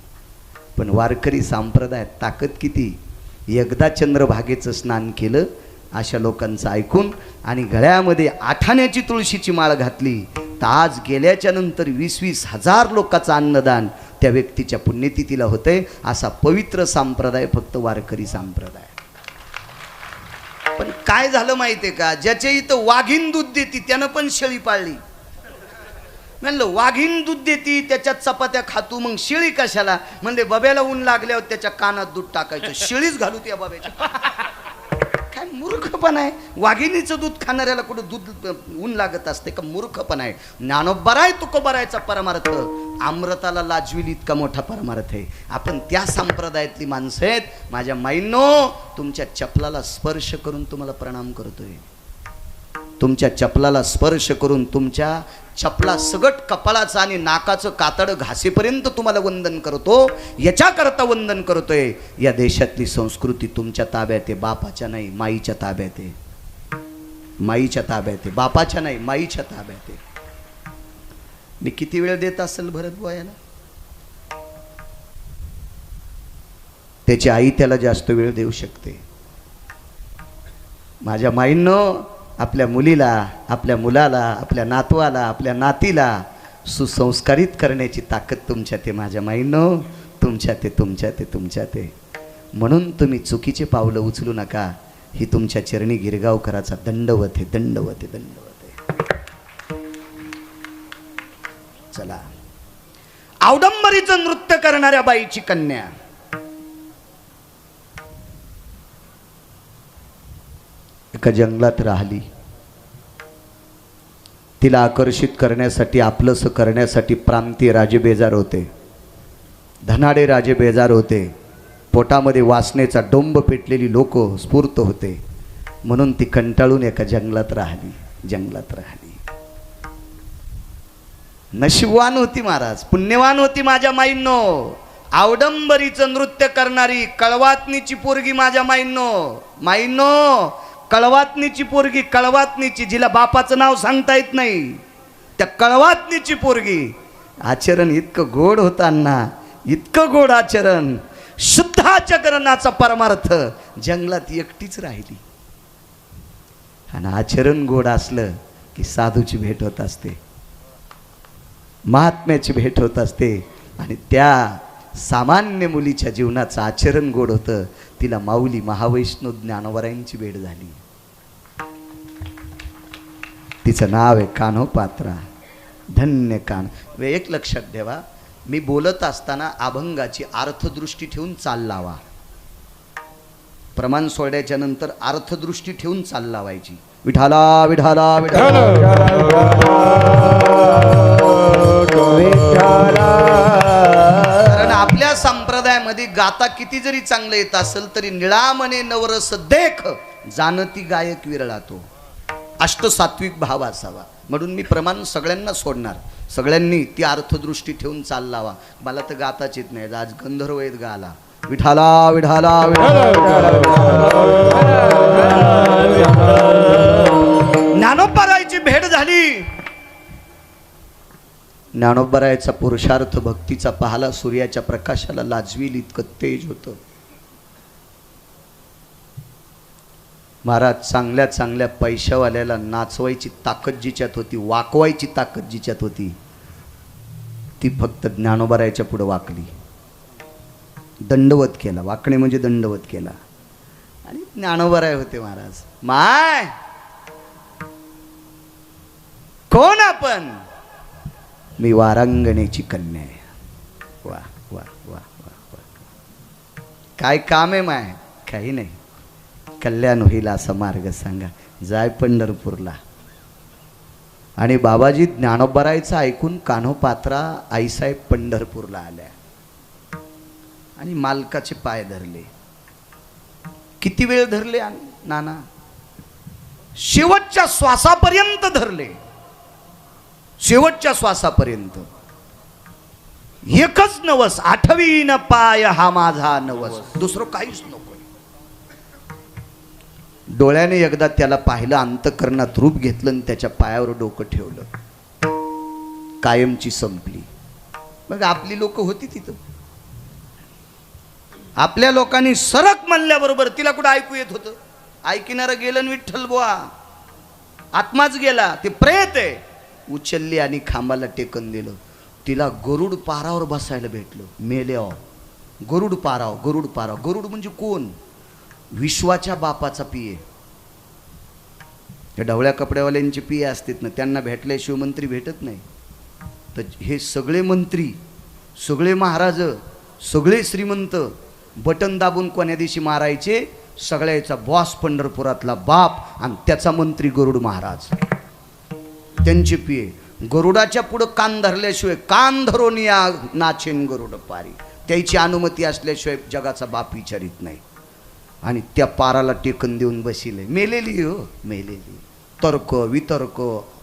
पण वारकरी संप्रदायात ताकद किती. एकदा चंद्रभागेचं स्नान केलं अशा लोकांचं ऐकून आणि गळ्यामध्ये 8 आण्याची तुळशीची माळ घातली, तर आज गेल्याच्या नंतर 20,000 लोकांचं अन्नदान त्या व्यक्तीच्या पुण्यतिथीला होते. असा पवित्र संप्रदाय फक्त वारकरी संप्रदाय. पण काय झालं माहितीये का, ज्याच्या इथं वाघीण दूध देती त्यानं पण शेळी पाळली. म्हणलं वाघीण दूध देती त्याच्यात चपात्या खातू, मग शेळी कशाला. म्हणजे बब्याला ऊन लागल्यावर त्याच्या कानात दूध टाकायचं, शेळीच घालू त्या बब्याच्या. काय मूर्खपणा आहे. वाघिणीचं दूध खाणाऱ्याला कुठं दूध ऊन लागत असते का. मूर्खपणा आहे. ज्ञानोबराय तुकोबरायचा परमार्थ अमृताला लाजविल इतका मोठा परमार्थ आहे. आपण त्या संप्रदायातली माणसं आहेत. माझ्या माईंनो, तुमच्या चपलाला स्पर्श करून तुम्हाला प्रणाम करतोय. तुमच्या चपलाला स्पर्श करून तुमच्या चपला सगट कपाळाचं आणि नाकाचं कातड घासेपर्यंत तुम्हाला वंदन करतो. याच्याकरता वंदन करतोय. या देशातली संस्कृती तुमच्या ताब्यात आहे, बापाच्या नाही, माईच्या ताब्यात आहे. माईच्या ताब्यात आहे, बापाच्या नाही, माईच्या ताब्यात आहे. मी किती वेळ देत असेल भरत बुवायाला. त्याची आई त्याला जास्त वेळ देऊ शकते. माझ्या माईंनो, आपल्या मुलीला, आपल्या मुलाला, आपल्या नातवाला, आपल्या नातीला सुसंस्कारित करण्याची ताकद तुमच्यात आहे. माझ्या माईंनो, तुमच्यात आहे. म्हणून तुम्ही चुकीचे पावलं उचलू नका. ही तुमच्या चरणी गिरगावकराचा दंडवत आहे. चला, औडंबरीचं नृत्य करणाऱ्या बाईची कन्या एका जंगलात राहिली. तिला आकर्षित करण्यासाठी, आपलंसं करण्यासाठी प्रांतीय राजे बेजार होते, धनाडे राजे बेजार होते. पोटामध्ये वासनेचा डोंब पेटलेली लोक स्फूर्त होते. म्हणून ती कंटाळून एका जंगलात राहिली. नशीबवान होती महाराज, पुण्यवान होती माझ्या माईंनो. औडंबरीचं नृत्य करणारी कळवातनीची पोरगी माझ्या माईंनो, कळवातनीची पोरगी, कळवातनीची, जिला बापाचं नाव सांगता येत नाही, त्या कळवातनीची पोरगी. आचरण इतकं गोड होताना, इतकं गोड आचरण, शुद्ध आचरणाचा परमार्थ. जंगलात एकटीच राहिली आणि आचरण गोड असलं की साधूची भेट होत असते, महात्म्याची भेट होत असते. आणि त्या सामान्य मुलीच्या जीवनाचं आचरण गोड होतं. तिला माऊली महावैष्णव ज्ञानोबरायांची भेट झाली. तिचं नाव आहे कान्होपात्रा. धन्य कान. एक लक्षात ठेवा, मी बोलत असताना अभंगाची अर्थदृष्टी ठेवून चाल लावा. प्रमाण सोडण्याच्या नंतर अर्थदृष्टी ठेवून चाल लावायची. विठाला विठाला विठाला. कारण आपल्या संप्रदायामध्ये गाता किती जरी चांगलं येत असेल तरी निळामने नवरस देख जानती गायक विरळा तो. अष्टसात्विक भाव असावा. म्हणून मी प्रमाण सगळ्यांना सोडणार. सगळ्यांनी ती अर्थदृष्टी ठेवून चाल लावा. मला तर गाताच येत नाही. आज गंधर्व येत गाला. विठाला विठाला ज्ञानोबरायची भेट झाली. ज्ञानोबरायचा पुरुषार्थ भक्तीचा पाहला. सूर्याच्या प्रकाशाला लाजवील इतकं तेज होतं. महाराज, चांगल्या चांगल्या पैशावाल्याला नाचवायची ताकद जिच्यात होती, वाकवायची ताकद जिच्यात होती, ती फक्त ज्ञानोबरायच्या पुढे वाकली. दंडवत केला. वाकणे म्हणजे दंडवत केला. आणि ज्ञानोबराय होते महाराज. माय कोण आपण? मी वारांगणेची कन्या आहे. वा वा वा वा वा. काय काम आहे माय? काही नाही. कल्याण होईल असा मार्ग सांगा. जाय पंढरपूरला. आणि बाबाजी ज्ञानोबरायचं ऐकून कान्होपात्रा आईसाहेब पंढरपूरला आल्या आणि मालकाचे पाय धरले. किती वेळ धरले नाना? शेवटच्या श्वासापर्यंत धरले. शेवटच्या श्वासापर्यंत. एकच नवस, आठवीन पाय हा माझा नवस, दुसरं काहीच नको. डोळ्याने एकदा त्याला पाहिलं, अंतःकरणात रूप घेतलं आणि त्याच्या पायावर डोकं ठेवलं. कायमची संपली. मग आपली लोक होती तिथं. आपल्या लोकांनी सरक म्हणल्याबरोबर तिला कुठं ऐकू येत होतं? ऐकणारं गेलं आणि विठ्ठल बुवा आत्माच गेला. ते प्रेत आहे. उचलली आणि खांबाला टेकन दिलं. तिला गरुड पारावर बसायला भेटलं. मेल्या. गरुड पाराव, गरुड पाराव. गरुड म्हणजे कोण? विश्वाच्या बापाचा पिये. त्या ढवळ्या कपड्यावाल्यांचे पिये असतात ना, त्यांना भेटल्याशिवाय मंत्री भेटत नाही. तर हे सगळे मंत्री, सगळे महाराज, सगळे श्रीमंत बटन दाबून कोण्या दिवशी मारायचे? सगळ्याचा बॉस पंढरपुरातला बाप आणि त्याचा मंत्री गरुड महाराज. त्यांचे पिये. गरुडाच्या पुढं कान धरल्याशिवाय, कान धरून या नाचेन गरुड पारी, त्याची अनुमती असल्याशिवाय जगाचा बाप विचारित नाही. आणि त्या पाराला टेकन देऊन बसिले. मेलेली हो, मेलेली. तर्क वितर्क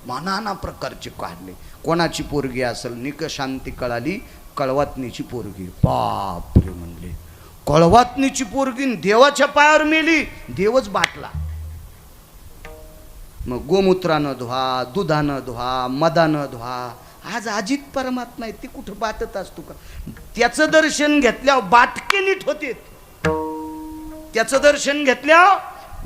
नाना प्रकारचे काढले. कोणाची पोरगी असेल? निकशांती कळाली, कळवातनीची पोरगी. बाप रे म्हणले, कळवातनीची पोरगी देवाच्या पायावर मेली. देवच बाटला. मग गोमूत्रानं धुवा, दुधानं धुवा, मदानं धुवा. आज अजित परमात्मा आहे, ती कुठं बातत असतो का? त्याचं दर्शन घेतल्यावर बाटके नीट होते. त्याचं दर्शन घेतल्यावर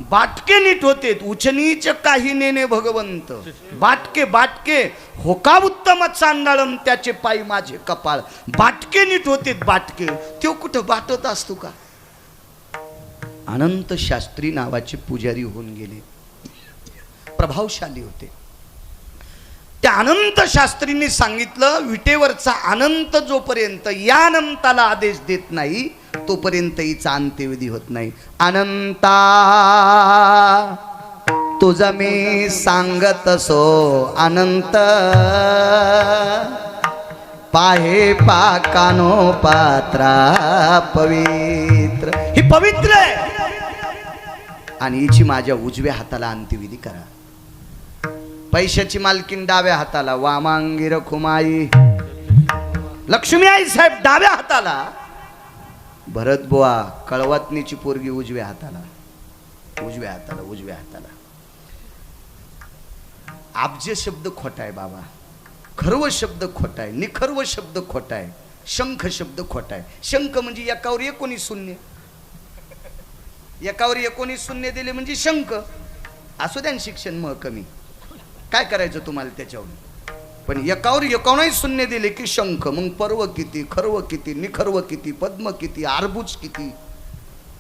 बाटके नीट होते. उचनीच काही नेने भगवंत. बाटके बाटके होका उत्तम चांडाळम, त्याचे पायी माझे कपाळ. बाटके नीट होते. बाटके तो कुठं बाटत असतो का? अनंत शास्त्री नावाचे पुजारी होऊन गेले. प्रभावशाली होते. त्या अनंत शास्त्रींनी सांगितलं, विटेवरचा अनंत जोपर्यंत या अनंताला आदेश देत नाही तोपर्यंत हिचा अंत्यविधी होत नाही. अनंता तुझा मी सांगत असो अनंत, पाहे पाकानो पात्रा पवित्र. ही पवित्र आहे आणि हिची माझ्या उजव्या हाताला अंत्यविधी करा. पैशाची मालकीन डाव्या हाताला, वामांगी रखुमाई लक्ष्मी आई साहेब डाव्या हाताला, भरत बुवा कळवातनीची पोरगी उजव्या हाताला. उजव्या हाताला, उजव्या हाताला. अब्ज शब्द खोटा आहे बाबा. खर्व शब्द खोटा आहे. निखर्व शब्द खोटा आहे. शंख शब्द खोटा आहे. शंख म्हणजे एकावर 19 शून्य. एकावर 19 शून्य दिले म्हणजे शंख. असू द्या शिक्षण मग कमी, काय करायचं तुम्हाला त्याच्यावर. पण एकावर 19 शून्य दिले की शंख. मग पर्व किती, खर्व किती, निखर्व किती, पद्म किती, आरबुज किती.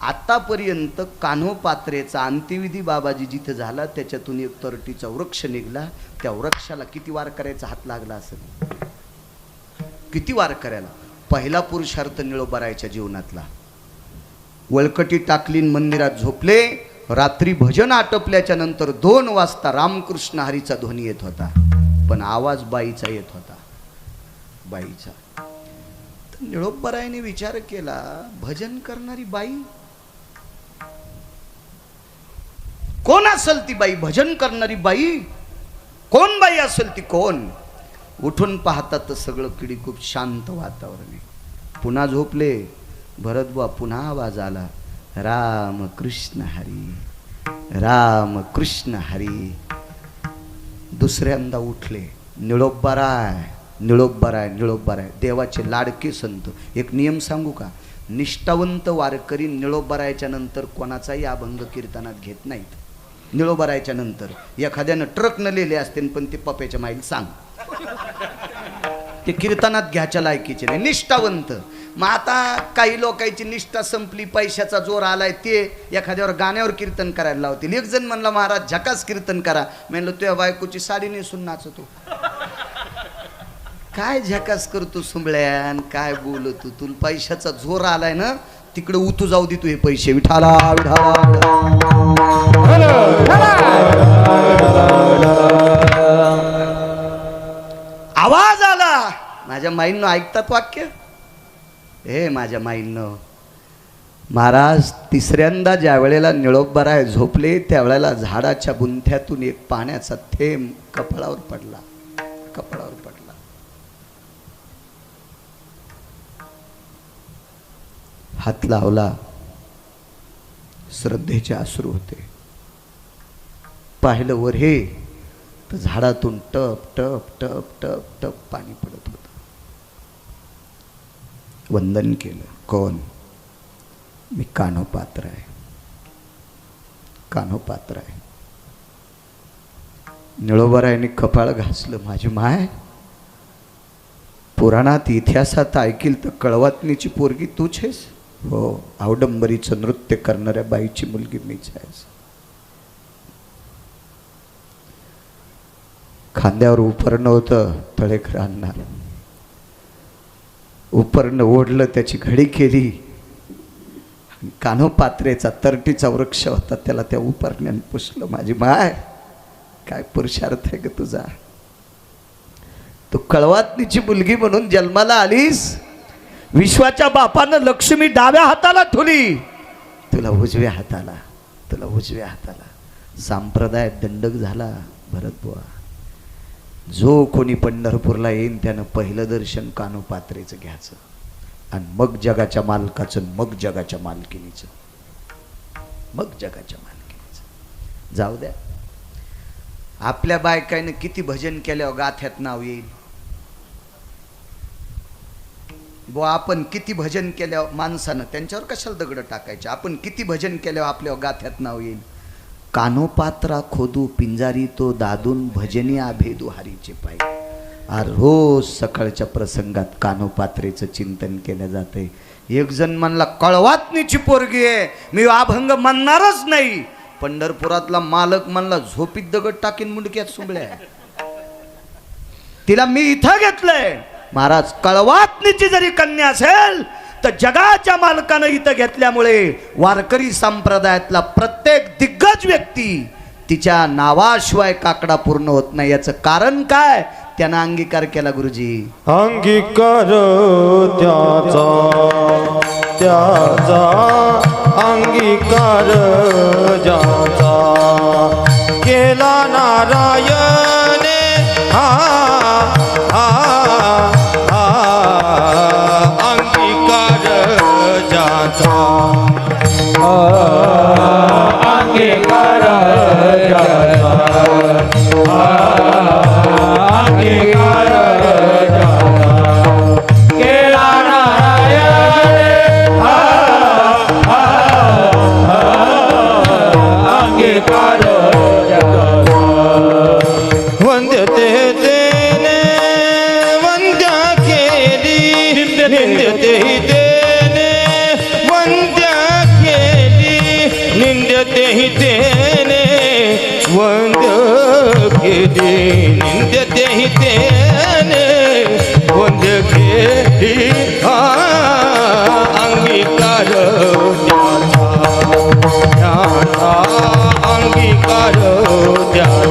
आतापर्यंत कान्होपात्रेचा अंत्यविधी बाबाजी जिथे झाला त्याच्यातून एक तरटीचा वृक्ष निघला. त्या वृक्षाला किती वार करायचा हात लागला असेल? किती वार करायला? पहिला पुरुषार्थ निळोबारायच्या जीवनातला. वळकटी टाकली, मंदिरात झोपले. रात्री भजन आटपल्याच्या नंतर 2 वाजता रामकृष्ण हरीचा ध्वनी येत होता, पण आवाज बाईचा येत होता. बाईचा. तर निळोबारायने विचार केला, भजन करणारी बाई कोण असेल ती बाई? भजन करणारी बाई कोण? बाई असेल ती कोण? उठून पाहतात तर सगळं किडी खूप शांत वातावरण आहे. पुन्हा झोपले भरतबुवा. पुन्हा आवाज आला, राम कृष्ण हरी, राम कृष्ण हरी. दुसऱ्यांदा उठले. निळोबाराय, निळोबाराय, निळोबाराय. देवाचे लाडके संत. एक नियम सांगू का? निष्ठावंत वारकरी निळोबारायच्या नंतर कोणाचाही अभंग कीर्तनात घेत नाहीत. निळोबारायच्या नंतर एखाद्यानं ट्रक न लिहिले असते पण ते पप्याच्या माईल सांग, ते कीर्तनात घ्यायच्या लायकीचे नाही. निष्ठावंत. मग आता काही लोकांची निष्ठा संपली, पैशाचा जोर आलाय, ते एखाद्यावर गाण्यावर कीर्तन करायला लावतील. एक जण म्हणला महाराज झकास कीर्तन करा. म्हणलं तुझ्या बायकोची साडी नेसून नाचतो. काय झकास करतो सुंबळ्यान, काय बोलतो, तुला पैशाचा जोर आलाय ना, तिकडे उतू जाऊ दे तू हे पैसे. विठाला आवाज आला. माझ्या माईंनो ऐकतात वाक्य. हे माझ्या माईंनो, महाराज तिसऱ्यांदा ज्या वेळेला निळोबाराय झोपले त्यावेळेला झाडाच्या बुंथ्यातून एक पाण्याचा थेंब कपाळावर पडला. कपाळावर पडला. हात लावला. श्रद्धेचे अश्रू होते. पाहिलं वर हे तर झाडातून टप टप टप टप टप पाणी पडत होतं. वंदन केलं. कोण? मी कान्होपात्र आहे. कान्होपात्र आहे. निळोबारायांनी कपाळ घासलं. माझी माय, पुराणात इतिहासात ऐकील तर कळवातनीची पोरगी तूच आहेस. हो, अवडंबरीचं नृत्य करणाऱ्या बाईची मुलगी मीच आहेस. खांद्यावर उपरणं होतं तळेकरांना. उपरणं ओढलं, त्याची घडी केली. कान्होपात्रेचा तरटीचा वृक्ष होता, त्याला त्या उपरण्याने पुसलं. माझी माय, काय पुरुषार्थ आहे ग तुझा. तू कळवातनीची मुलगी म्हणून जन्माला आलीस. विश्वाच्या बापानं लक्ष्मी डाव्या हाताला ठेवली, तुला उजव्या हाताला, तुला उजव्या हाताला. संप्रदाय दंडक झाला. भरत बुवा, जो कोणी पंढरपूरला येईन त्यानं पहिलं दर्शन कान्होपात्रेचं घ्यायचं, आणि मग जगाच्या मालकाचं, मग जगाच्या मालकिनीचं, मग जगाच्या मालकिनीचं. जाऊ द्या, आपल्या बायकाने किती भजन केल्यावर गाथ्यात नाव येईल. बुवा, आपण किती भजन केल्यावर माणसानं, त्यांच्यावर कशाला दगड टाकायचे, आपण किती भजन केल्यावर आपल्यावर गाथ्यात नाव येईल. कान्होपात्रा खोदू पिंजारी तो दादून भजनी आभेदू हारीचे पाय. रोज सकाळच्या प्रसंगात कान्होपात्रेचं चिंतन केलं जाते. एक जण म्हणला कळवातनीची पोरगी आहे, मी अभंग म्हणणारच नाही. पंढरपुरातला मालक म्हणला झोपीत दगड टाकीन मुंडक्यात सुंबळ्या, तिला मी इथं घेतलंय. महाराज, कळवातनीची जरी कन्या असेल तर जगाच्या मालकानं इथं घेतल्यामुळे वारकरी संप्रदायातला प्रत्येक दिग्गज व्यक्ती तिच्या नावाशिवाय काकडा पूर्ण होत नाही. याचं कारण काय? त्यानं अंगीकार केला. गुरुजी, अंगीकार त्याचा त्याचा अंगीकार ज्याचा केला नारायणे. हा हा हा अंगीकार ज्याचा अंगीकार ज्याचा अंगीकार केला नारायण. अंगीकार वंद्यते तेने वंद्या केली, निंद्यते तेने वंद्या केली, निंद्यते तेने वंद्य केली, निंद्यते तेने वंद्य केली. अंगीकार त्याचा त्याचा अंगीकार त्याचा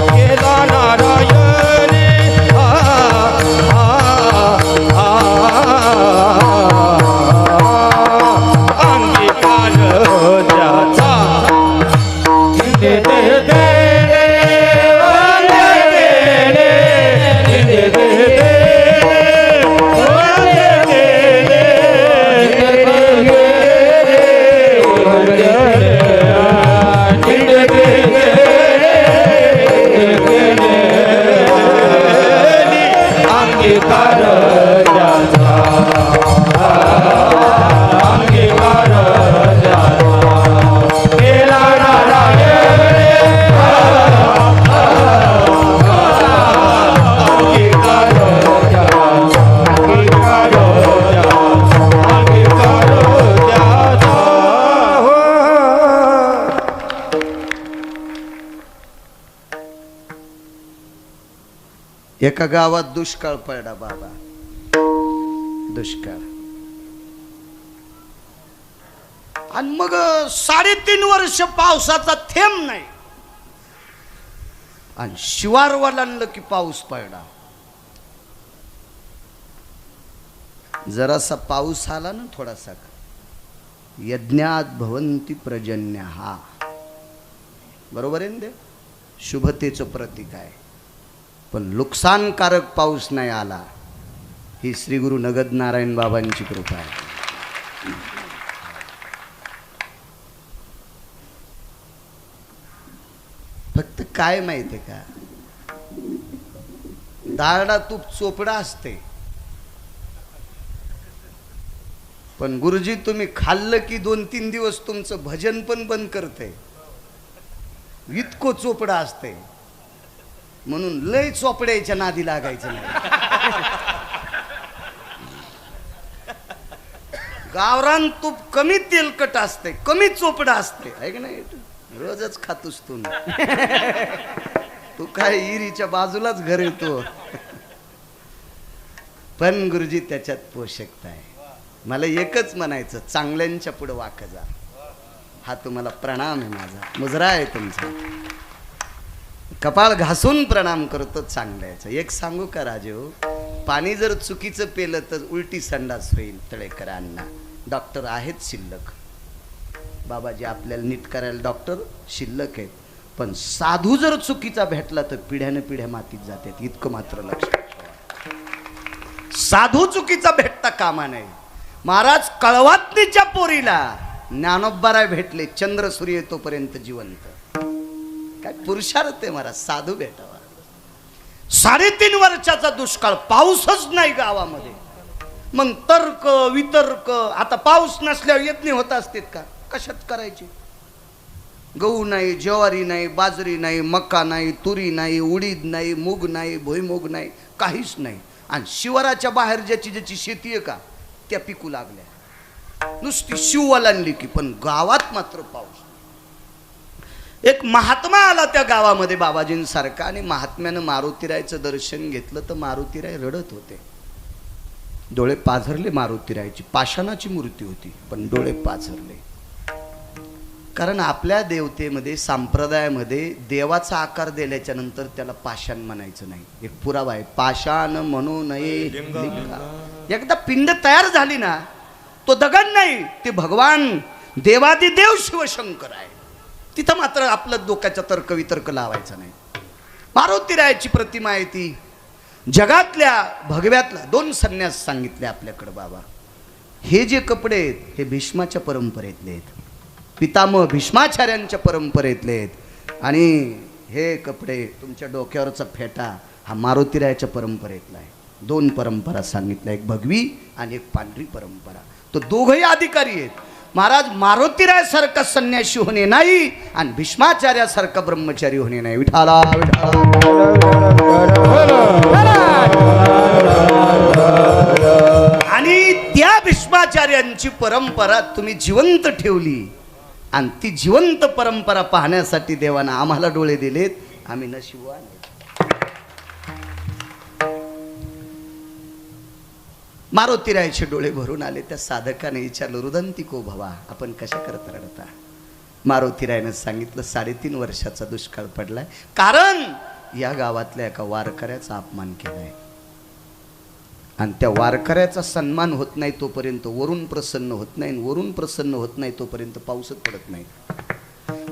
केला नारायणे. अंगीकार त्याचा एका गावात दुष्काळ पडला बाबा, दुष्काळ. आणि मग 3.5 वर्ष पावसाचा थेंब नाही. आणि शिवार वलांडलं की पाऊस पडला. जरासा पाऊस आला ना थोडासा, यज्ञात भवंती पर्जन्य, हा बरोबर आहे ना, ते शुभतेचं प्रतीक आहे. पण नुकसानकारक पाऊस नाही आला, ही श्री गुरु नगद नारायण बाबांची कृपा आहे. फक्त काय माहिती का, दारडा तूप चोपडा असते, पण गुरुजी तुम्ही खाल्लं की 2-3 दिवस तुमचं भजन पण बंद करते, इतकं चोपडा असते. म्हणून लय चोपड्याच्या नादी लागायचं नाही. गावरान तूप कमी तेलकट असते, कमी चोपडा असते, आहे का नाही? रोजच खातोस तू. तू काय इरीच्या बाजूलाच घर येतो. पण गुरुजी त्याच्यात पोषकता आहे. मला एकच म्हणायचं, चांगल्यांच्या पुढे वाक जा. हा तुम्हाला प्रणाम आहे माझा, मुजरा आहे तुमचा. कपाळ घासून प्रणाम करतो चांगल्याचं. एक सांगू का राजू, पाणी जर चुकीचं पेलं तर उलटी संडास होईल. तळेकरांना डॉक्टर आहेत शिल्लक, बाबाजी आपल्याला नीट करायला डॉक्टर शिल्लक आहेत. पण साधू जर चुकीचा भेटला तर पिढ्याने पिढ्या मातीत जातात, इतकं मात्र लक्षात ठेवा. साधू चुकीचा भेटता कामा नये. महाराज कळवातनीच्या पोरीला ज्ञानोबाराय भेटले, चंद्र सूर्य तोपर्यंत जिवंत. काय पुरुषार्थ आहे महाराज, साधू भेटावा. 3.5 वर्षाचा दुष्काळ, पाऊसच नाही गावामध्ये. मग तर्क वितर्क, आता पाऊस नसल्यावर यज्ञ होत असतात का? कशात करायची? गहू नाही, ज्वारी नाही, बाजरी नाही, मका नाही, तुरी नाही, उडीद नाही, मूग नाही, भुईमूग नाही, काहीच नाही. आणि शिवाराच्या बाहेर ज्याची ज्याची शेती आहे का, त्या पिकू लागल्या. नुसती शिववालांली की, पण गावात मात्र पाऊस. एक महात्मा आला त्या गावामध्ये बाबाजींसारखा, आणि महात्म्यानं मारुतीरायचं दर्शन घेतलं तर मारुतीराय रडत होते. डोळे पाझरले मारुतीरायची. पाषाणाची मूर्ती होती पण डोळे पाझरले. कारण आपल्या देवतेमध्ये, संप्रदायामध्ये देवाचा आकार दिल्याच्या नंतर त्याला पाषाण म्हणायचं नाही. एक पुरावा आहे, पाषाण म्हणू नये लिंगा. एकदा पिंड तयार झाली ना, तो दगड नाही, ते भगवान देवादिदेव शिवशंकर आहे. तिथं मात्र आपलं डोक्याचा तर्क वितर्क लावायचा नाही. मारुतीरायाची प्रतिमा आहे ती. जगातल्या भगव्यातला 2 संन्यास सांगितले आपल्याकडे बाबा. हे जे कपडे आहेत हे भीष्माच्या परंपरेतले आहेत, पितामह भीष्माचार्यांच्या परंपरेतले आहेत. आणि हे कपडे, तुमच्या डोक्यावरचा फेटा हा मारुतीरायाच्या परंपरेतला आहे. 2 परंपरा सांगितल्या, एक भगवी आणि एक पांढरी परंपरा. तो दोघही अधिकारी आहेत. महाराज मारुतीरायासारखा संन्यासी होणे नाही आणि भीष्माचार्यासारखा ब्रह्मचारी होणे नाही. विठाला आणि त्या भीष्माचार्यांची परंपरा तुम्ही जिवंत ठेवली, आणि ती जिवंत परंपरा पाहण्यासाठी देवानं आम्हाला डोळे दिलेत. आम्ही नशिबवान. मारुतीरायाचे डोळे भरून आले. त्या साधकाने विचारलं, रुदंती को भवा, आपण कशा करता रडता? मारुतीरायानं सांगितलं, 3.5 वर्षाचा दुष्काळ पडलाय, कारण या गावातल्या एका वारकऱ्याचा अपमान केलाय. आणि त्या वारकऱ्याचा सन्मान होत नाही तोपर्यंत वरून प्रसन्न होत नाही, वरून प्रसन्न होत नाही तोपर्यंत पाऊसच पडत नाही.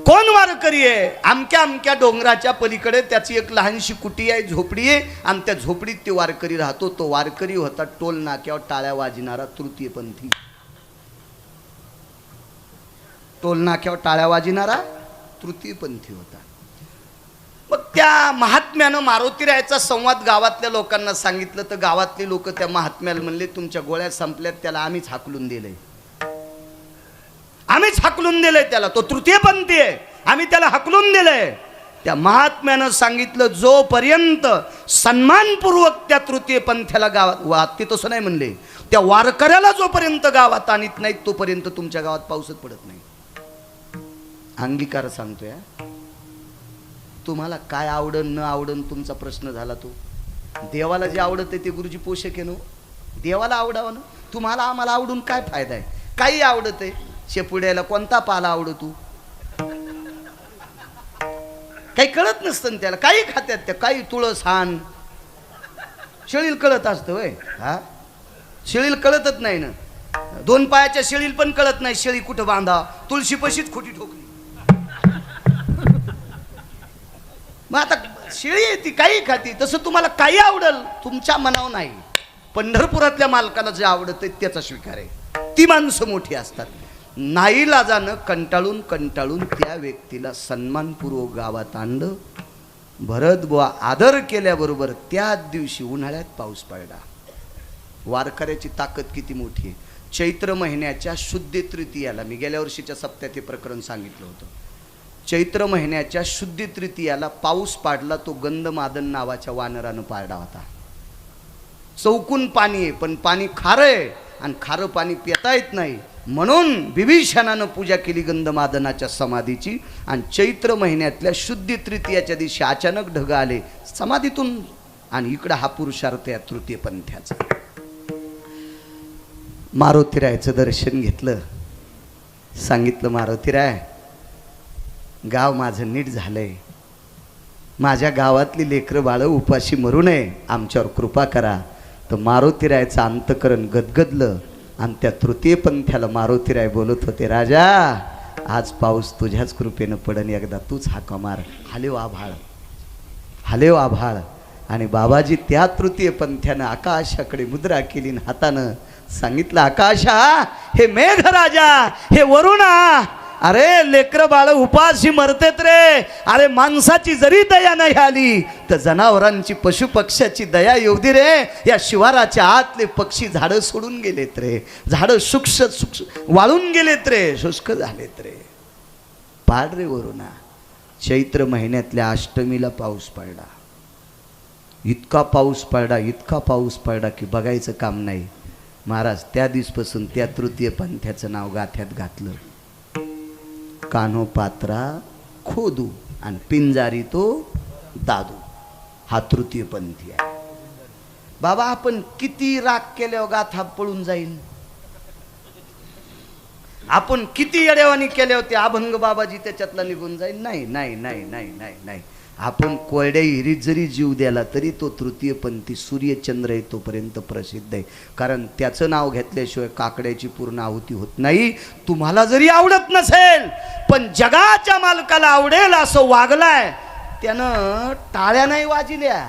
कोण वारकरी आहे? अमक्या अमक्या डोंगराच्या पलीकडे त्याची एक लहानशी कुटी आहे, झोपडी आहे, आणि त्या झोपडीत ते वारकरी राहतो. तो वारकरी होता टोल नाक्यावर टाळ्या वाजणारा तृतीयपंथी. टोल नाक्यावर टाळ्या वाजणारा तृतीयपंथी होता. मग त्या महात्म्यानं मारुतीरायाचा संवाद गावातल्या लोकांना सांगितलं, तर गावातले लोक त्या महात्म्याला म्हणले, तुमच्या गोळ्या संपल्यात, त्याला आम्हीच हाकलून दिले, आम्हीच हाकलून दिले त्याला, तो तृतीयपंथी आहे, आम्ही त्याला हाकलून दिलंय. त्या महात्म्यानं सांगितलं, जोपर्यंत सन्मानपूर्वक त्या तृतीयपंथ्याला गावात, ते तसं नाही म्हणले, त्या वारकऱ्याला जोपर्यंत गावात आणत नाहीत तोपर्यंत तुमच्या गावात पाऊसच पडत नाही. अंगीकार सांगतोय. तुम्हाला काय आवडन न आवडन तुमचा प्रश्न झाला. तो देवाला जे आवडत ते गुरुजी पोषक आहे ना. देवाला आवडावं ना. तुम्हाला आम्हाला आवडून काय फायदा आहे? काही आवडत आहे. शेपुड्याला कोणता पाला आवडतो? काही कळत नसतं त्याला. काही खात्यात त्या, काही तुळस हान. शेळील कळत असतं होय? हा, शेळील कळतच नाही ना. 2 पायाच्या शेळील पण कळत नाही शेळी कुठं बांधा. तुळशी पशीच खोटी ठोकली. मग आता शेळी आहे ती, काही खाती. तसं तुम्हाला काही आवडल, तुमच्या मनावर नाही. पंढरपुरातल्या मालकाला जे आवडतं त्याचा स्वीकार आहे. ती माणसं मोठी असतात. नाईलाजानं कंटाळून कंटाळून त्या व्यक्तीला सन्मानपूर्वक गावात आणलं. भरत बुवा आदर केल्याबरोबर त्याच दिवशी उन्हाळ्यात पाऊस पडला. वारकऱ्याची ताकद किती मोठी आहे. चैत्र महिन्याच्या शुद्ध तृतीयाला, मी गेल्या वर्षीच्या सप्त्यात हे प्रकरण सांगितलं होतं. चैत्र महिन्याच्या शुद्ध तृतीयाला पाऊस पाडला. तो गंधमादन नावाच्या वानरानं पाडला होता. चौकून पाणी आहे, पण पाणी खारं आहे आणि खारं पाणी पिता येत नाही. म्हणून विभीषणानं पूजा केली गंधमादनाच्या समाधीची. आणि चैत्र महिन्यातल्या शुद्ध तृतीयाच्या दिवशी अचानक ढग आले समाधीतून. आणि इकडं हा पुरुषार्थ या तृतीय पंथ्याचा. मारुतीरायचं दर्शन घेतलं. सांगितलं, मारुतीराय, गाव माझं नीट झालंय. माझ्या गावातली लेकरं बाळं उपाशी मरू नये, आमच्यावर कृपा करा. तर मारुतीरायचं अंतकरण गदगदलं. आणि त्या तृतीय पंथ्याला मारुतीराय बोलत होते, राजा आज पाऊस तुझ्याच कृपेनं पडन, एकदा तूच हाका मार. हालेव आभाळ, हालेव आभाळ. आणि बाबाजी त्या तृतीय पंथ्यानं आकाशाकडे मुद्रा केली. हातानं सांगितलं, आकाशा, हे मेघ राजा, हे वरुणा, अरे लेकर बाळ उपाशी मरतेत रे. अरे माणसाची जरी दया नाही आली तर जनावरांची पशुपक्ष्याची दया येऊ दे रे. या शिवाराच्या आतले पक्षी झाडं सोडून गेलेत रे. झाडं शुष्क वाळून गेलेत रे, शुष्क झालेत रे. पाड रे वरुणा. चैत्र महिन्यातल्या अष्टमीला पाऊस पडला. इतका पाऊस पडला, इतका पाऊस पडला की बघायचं काम नाही. महाराज त्या दिवसपासून त्या तृतीय पंथ्याचं नाव गाथ्यात घातलं. कान्हो पात्रा खोदू आणि पिंजारी तो दादू. हा तृतीय पंथी आहे. बाबा आपण किती राग केल्यावर गाथा पळून जाईल. आपण किती येड्यावानी केल्यावर ते अभंग बाबाजी त्याच्यातला निघून जाईल. नाही नाही नाही नाही नाही नाही. आपण कोरड्या हिरीत जरी जीव द्याला तरी तो तृतीय पंथी सूर्यचंद्र आहे तोपर्यंत प्रसिद्ध आहे. कारण त्याचं नाव घेतल्याशिवाय काकड्याची पूर्ण आहुती होत नाही. तुम्हाला जरी आवडत नसेल पण जगाच्या मालकाला आवडेल असं वागलाय त्यानं टाळ्या नाही वाजिल्या.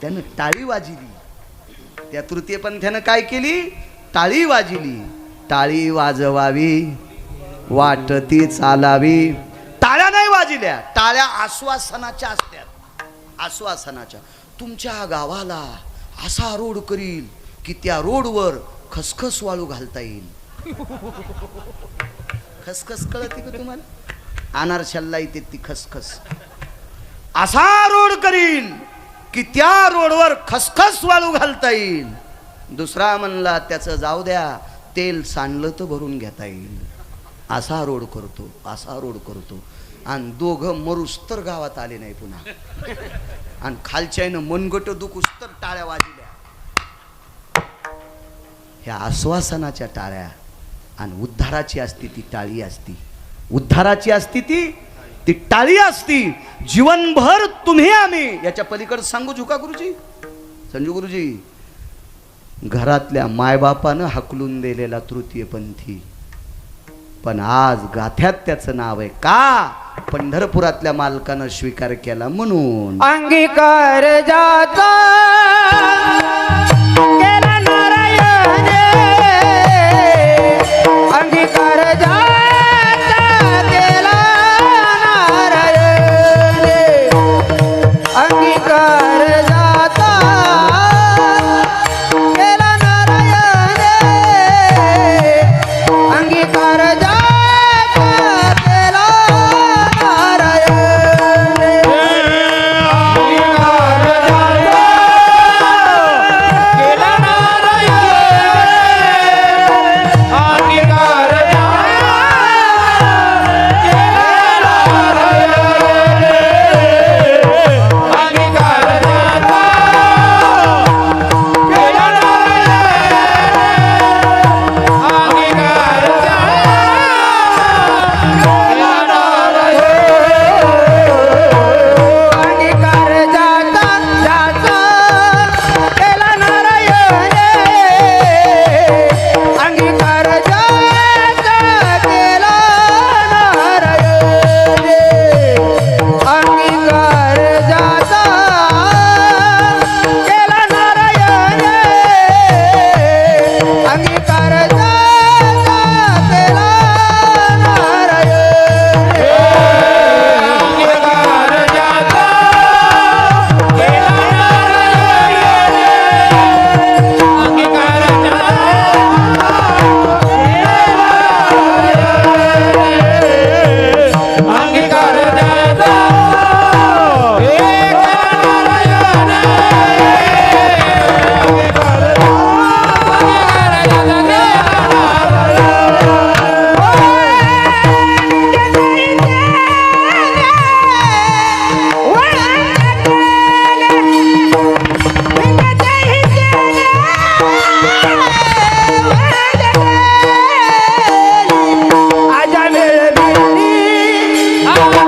त्यानं टाळी वाजिली. त्या तृतीय पंथ्यानं काय केली? टाळी वाजिली. टाळी वाजवावी वाटती चालावी. टाळ्या नाही वाजिल्या. टाळ्या आश्वासनाच्या असतात. आश्वासनाच्या. तुमच्या गावाला असा रोड करील की त्या रोडवर खसखस वाळू घालता येईल. खसखस कळते का तुम्हाला? अनारशाला येते ती खसखस. असा रोड करील की त्या रोडवर खसखस वाळू घालता येईल. दुसरा म्हणला त्याचं जाऊ द्या, तेल सांडलं तर भरून घेता येईल. असा रोड करतो, असा रोड करतो. आणि दोघं मरूस तर गावात आले नाही पुन्हा. आणि खालच्यानं मनगट दुखूस तर टाळ्या वाजल्या. ह्या आश्वासनाच्या टाळ्या. आणि उद्धाराची असती ती टाळी असती. उद्धाराची असती ती टाळी असती. जीवनभर तुम्ही आम्ही याच्या पलीकडे सांगू झुका गुरुजी. संजू गुरुजी, घरातल्या मायबापानं हाकलून दिलेला तृतीय पंथी. पण आज गाथ्यात त्याचं नाव आहे. का? पंढरपुरातल्या मालकानं स्वीकार केला म्हणून. अंगीकार जाता केला नारायण. अंगीकार जाता केला नारायण. अंगीकार जाता केला नारायण. अंगीकार अंगीकार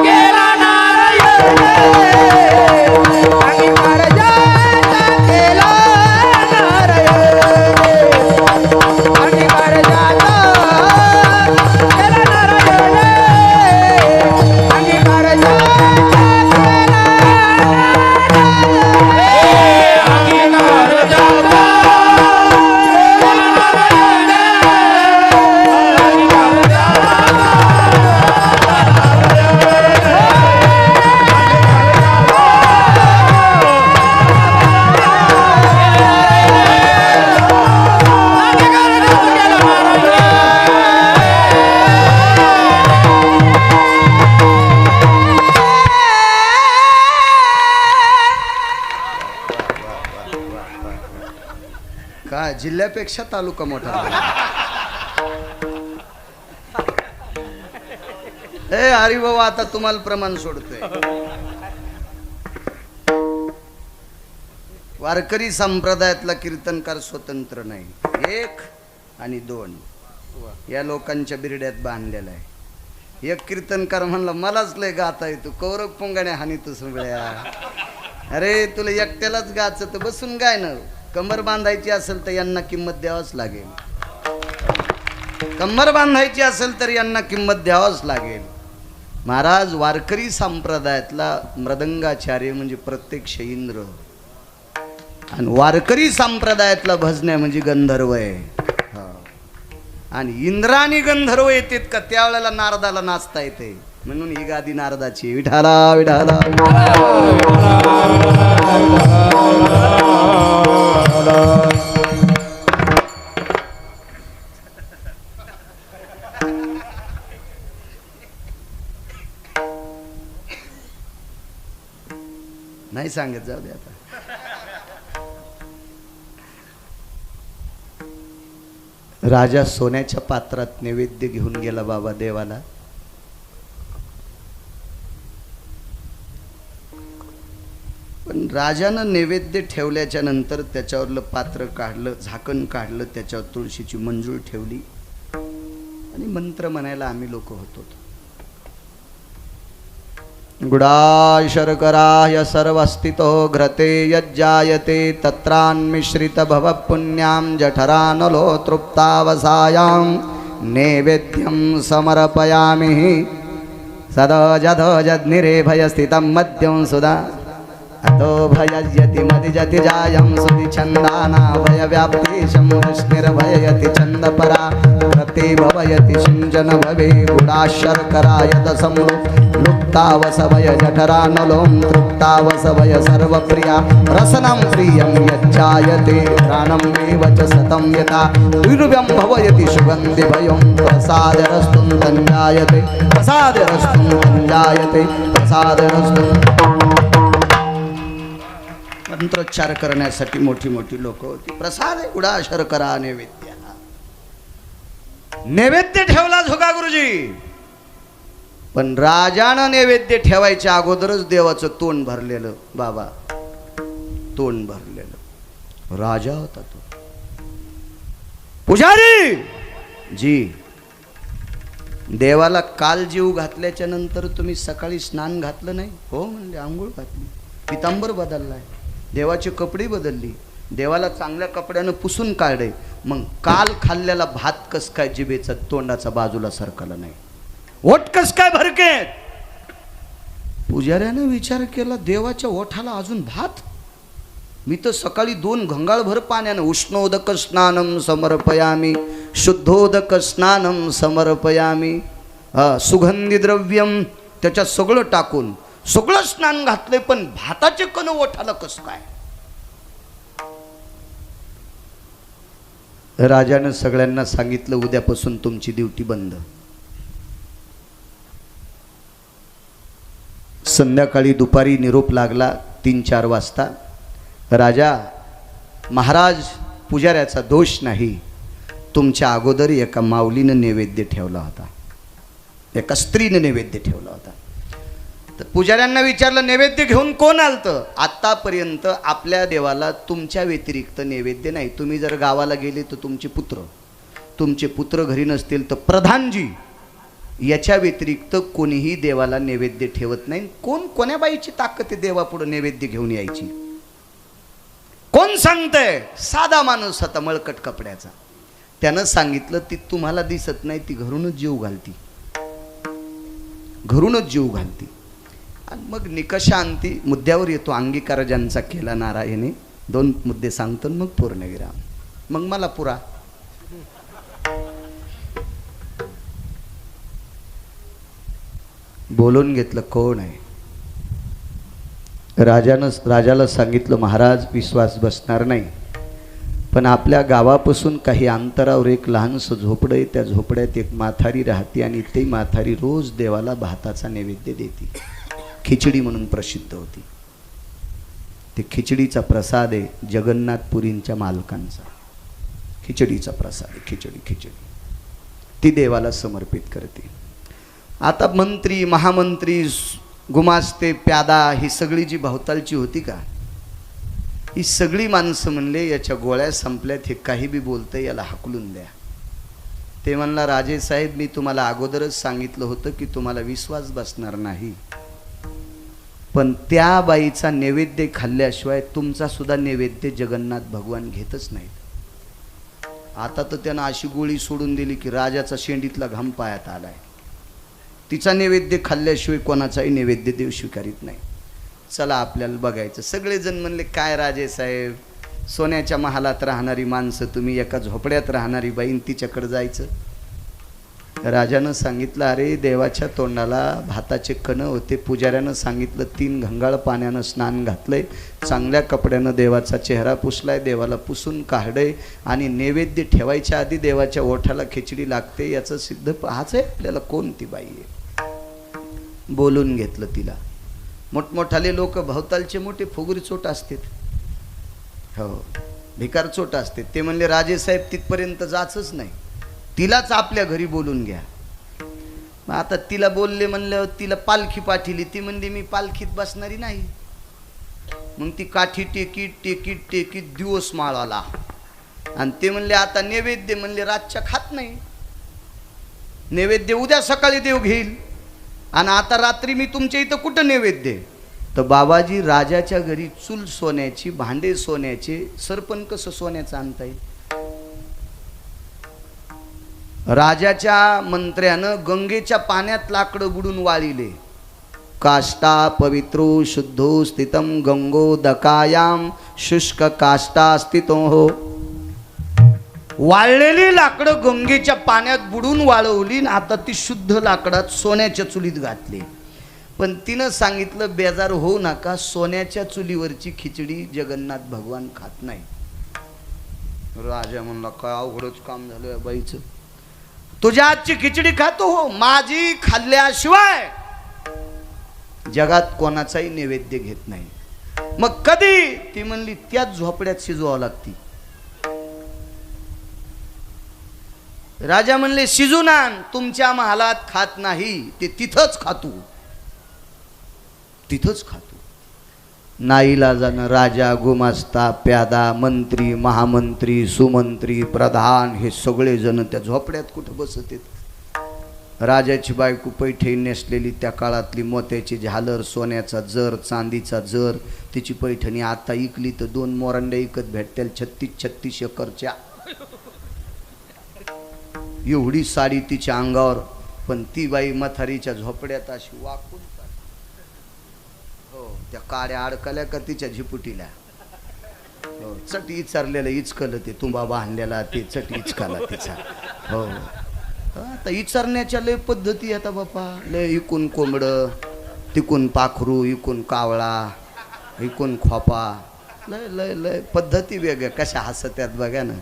केला नारायण अंगीकार ज्याचा केला नारायण अंगीकार ज्याचा केला नारायण अंगीकार ज्याचा अंगीकार जाता काय जिल्ह्यापेक्षा तालुका मोठा ए हरी बाबा आता तुम्हाला प्रमाण सोडतोय वारकरी संप्रदायातला कीर्तनकार स्वतंत्र नाही एक आणि दोन या लोकांच्या बिरड्यात बांधलेला आहे एक कीर्तनकार म्हणला मलाच लय गाता येतो कौरव पुंगाने हानी तू सगळ्या अरे तुला एकट्यालाच गाचं तर बसून गाय ना कंबर बांधायची असेल तर यांना किंमत द्यावंच लागेल कंबर बांधायची असेल तर यांना किंमत द्यावंच लागेल महाराज वारकरी संप्रदायातला मृदंगाचार्य म्हणजे प्रत्यक्ष इंद्र आणि वारकरी संप्रदायातला भजन्या म्हणजे गंधर्व आहे हा. आणि इंद्र आणि गंधर्व येतात का त्यावेळेला नारदाला नाचता येते म्हणून ही गादी नारदाची विठाला विठाला नाही सांगत जाऊ दे आता राजा सोन्याच्या पात्रात नैवेद्य घेऊन गेला बाबा देवाला पण राजानं नैवेद्य ठेवल्याच्या नंतर त्याच्यावरलं पात्र काढलं झाकण काढलं त्याच्यावर तुळशीची मंजूळ ठेवली आणि मंत्र म्हणायला आम्ही लोक होतो गुडा शर्कराय सर्वस्थितो घ्रते यज्जायते तत्रान्मिश्रित भव पुण्यां जठरानलो तृप्तावसायां नैवेद्यं समर्पयामि सदजधजद्निरेभयस्थितं मद्यं सुधा अतो भयजति मदिजति जायं सुधि छन्दाना भयव्याप्तिशं वृष्णिर्भययति छन्दपरा प्रति भवयति सिञ्चन भवे गुडाशर्करा यदसं लुप्तावसवय जठरानलों तृप्तावसवय सर्वप्रिया रसनं प्रियं यच्चायते प्राणं एव च सतं यथा दुर्व्यं भवयति सुगन्धिभयं प्रसादरस्तुं तञ्जायते प्रसादरस्तुं तञ्जायते प्रसादरस्तुं मंत्रोच्चार करण्यासाठी मोठी मोठी लोक होती प्रसाद उडा शर्करा नैवेद्य नैवेद्य ठेवला झोका गुरुजी पण राजानं नैवेद्य ठेवायच्या अगोदरच देवाचं तोंड भरलेलं बाबा तोंड भरलेलं राजा होता तो पुजारी जी देवाला काल जीव घातल्याच्या नंतर तुम्ही सकाळी स्नान घातलं नाही हो म्हणजे आंघोळ घातली पितांबर बदललाय देवाची कपडे बदलली देवाला चांगल्या कपड्यानं पुसून काढले मग काल खाल्लेला भात कस काय जिभेचा तोंडाचा बाजूला सरकला नाही ओठ कस काय भरके पुजाऱ्याने विचार केला देवाच्या ओठाला अजून भात मी तर सकाळी 2 घंगाळभर पाण्यानं उष्णोदक स्नानम समर्पयामी शुद्धोदक स्नानम समर्पयामी सुगंधी द्रव्यम त्याच्यात सगळं टाकून सगळं स्नान घातले पण भाताचे कण ओठाला कस काय राजानं सगळ्यांना सांगितलं उद्यापासून तुमची ड्युटी बंद संध्याकाळी दुपारी निरोप लागला 3-4 वाजता राजा महाराज पुजाऱ्याचा दोष नाही तुमच्या अगोदर एका माऊलीनं नैवेद्य ठेवला होता एका स्त्रीनं नैवेद्य ठेवला होता तर पुजाऱ्यांना विचारलं नैवेद्य घेऊन कोण आलतं आतापर्यंत आपल्या देवाला तुमच्या व्यतिरिक्त नैवेद्य नाही तुम्ही जर गावाला गेले तर तुमचे पुत्र घरी नसतील तर प्रधानजी याच्या व्यतिरिक्त कोणीही देवाला नैवेद्य ठेवत नाही. कोण कोण्या बाईची ताकद आहे देवापुढे नैवेद्य घेऊन यायची? कोण सांगतंय? साधा माणूस होता मळकट कपड्याचा. त्यानं सांगितलं ती तुम्हाला दिसत नाही, ती घरूनच जीव घालती, घरूनच जीव घालती. आणि मग निकषा आणती. मुद्द्यावर येतो. अंगीकार ज्यांचा केला नारायणे. 2 मुद्दे सांगतो मग पूर्णविराम. मग मला पुरा. बोलून घेतलं कोण आहे. राजाला सांगितलं महाराज विश्वास बसणार नाही, पण आपल्या गावापासून काही अंतरावर एक लहानसं झोपडं आहे. त्या झोपड्यात एक माथारी राहते आणि ती माथारी रोज देवाला भाताचा नैवेद्य देते. खिचडी म्हणून प्रसिद्ध होती. ते खिचडीचा प्रसाद आहे जगन्नाथपुरींच्या मालकांचा. खिचडीचा प्रसाद आहे. खिचडी ती देवाला समर्पित करते. आता मंत्री, महामंत्री, गुमास्ते, प्यादा ही सगळी जी भवतालची होती का, ही सगळी माणसं म्हणले याच्या गोळ्या संपल्यात, हे काही बी बोलतंय, याला हाकलून द्या. ते म्हणला राजेसाहेब मी तुम्हाला अगोदरच सांगितलं होतं की तुम्हाला विश्वास बसणार नाही, पण त्या बाईचा नैवेद्य खाल्ल्याशिवाय तुमचा सुद्धा नैवेद्य जगन्नाथ भगवान घेतच नाहीत. आता तर त्यानं अशी गोळी सोडून दिली की राजाचा शेंडीतला घाम पायात आलाय. तिचा नैवेद्य खाल्ल्याशिवाय कोणाचाही नैवेद्य देव स्वीकारित नाही. चला आपल्याला बघायचं. सगळेजण म्हणले काय राजेसाहेब, सोन्याच्या महालात राहणारी माणसं, तुम्ही एका झोपड्यात राहणारी बाईन तिच्याकडे जायचं. राजानं सांगितलं अरे देवाच्या तोंडाला भाताचे कण होते. पुजाऱ्यानं सांगितलं 3 घंगाळ पाण्यानं स्नान घातलंय, चांगल्या कपड्यानं देवाचा चेहरा पुसलाय, देवाला पुसून काढय आणि नैवेद्य ठेवायच्या आधी देवाच्या ओठाला खिचडी लागते. याचं सिद्ध हाच आहे आपल्याला. कोणती बाई आहे? बोलून घेतलं तिला. मोठमोठाले लोक भवतालचे मोठे फुगरी चोट असतात, हो भिकार चोट असते. ते म्हणले राजेसाहेब तिथपर्यंत जाचच नाही, तिलाच आपल्या घरी बोलून घ्या. मग आता तिला बोलले म्हणल्यावर तिला पालखी पाठिली. ती म्हणली मी पालखीत बसणारी नाही. मग ती काठी टेकीत दिवस माळाला. आणि ते म्हणले आता नैवेद्य, म्हणले रातच्या खात नाही, नैवेद्य उद्या सकाळी देव घेईल, आणि आता रात्री मी तुमच्या इथं कुठं नैवेद्य? तर बाबाजी राजाच्या घरी चूल सोन्याची, भांडे सोन्याचे, सरपण कसं सोन्याचं आणता येईल? राजाच्या मंत्र्यानं गंगेच्या पाण्यात लाकडं बुडून वाळिले. काष्टा पवित्रो शुद्धो स्थितम गंगो दकायाम शुष्क काष्टा स्थितो हो. वाळलेली लाकडं गंगेच्या पाण्यात बुडून वाळवली, आता ती शुद्ध लाकडात सोन्याच्या चुलीत घातली. पण तिनं सांगितलं बेजार होऊ नका, सोन्याच्या चुलीवरची खिचडी जगन्नाथ भगवान खात नाही. राजा म्हणला काय अवघडच काम झालं बाईचं. तुझ्या हातची खिचडी खातो हो, माझी खाल्ल्याशिवाय जगात कोणाचाही नैवेद्य घेत नाही. मग कधी? ती म्हणली त्याच झोपड्यात शिजवावं लागती. राजा म्हणले शिजून आण. तुमच्या महालात खात नाही, ते तिथंच खातो, तिथंच खातो. नाईलाजानं राजा, गुमास्ता, प्यादा, मंत्री, महामंत्री, सुमंत्री, प्रधान हे सगळे जण त्या झोपड्यात कुठं बसत आहेत. राजाची बायको पैठणी नेसलेली, त्या काळातली मोत्याची झालर, सोन्याचा जर, चांदीचा जर, तिची पैठणी आता इकली तर 2 मोरांड्या इकत भेटतील 36 एकरच्या. एवढी साडी तिच्या अंगावर. पण ती बाई म्हातारीच्या झोपड्यात अशी वाकून, हो त्या काड्या अडकल्या का तिच्या झिपुटीला, हो चट इचारलेलं इचकलं, ते तुंबा बांधलेला ते चट इचकाला तिचा. हो आता इचारण्याच्या लय पद्धती आता बापा. लय इकून कोंबडं, तिकून पाखरू, इकून कावळा, इकून खोपा, लय लय लय पद्धती वेगळ्या. कशा हसत्यात बघा ना.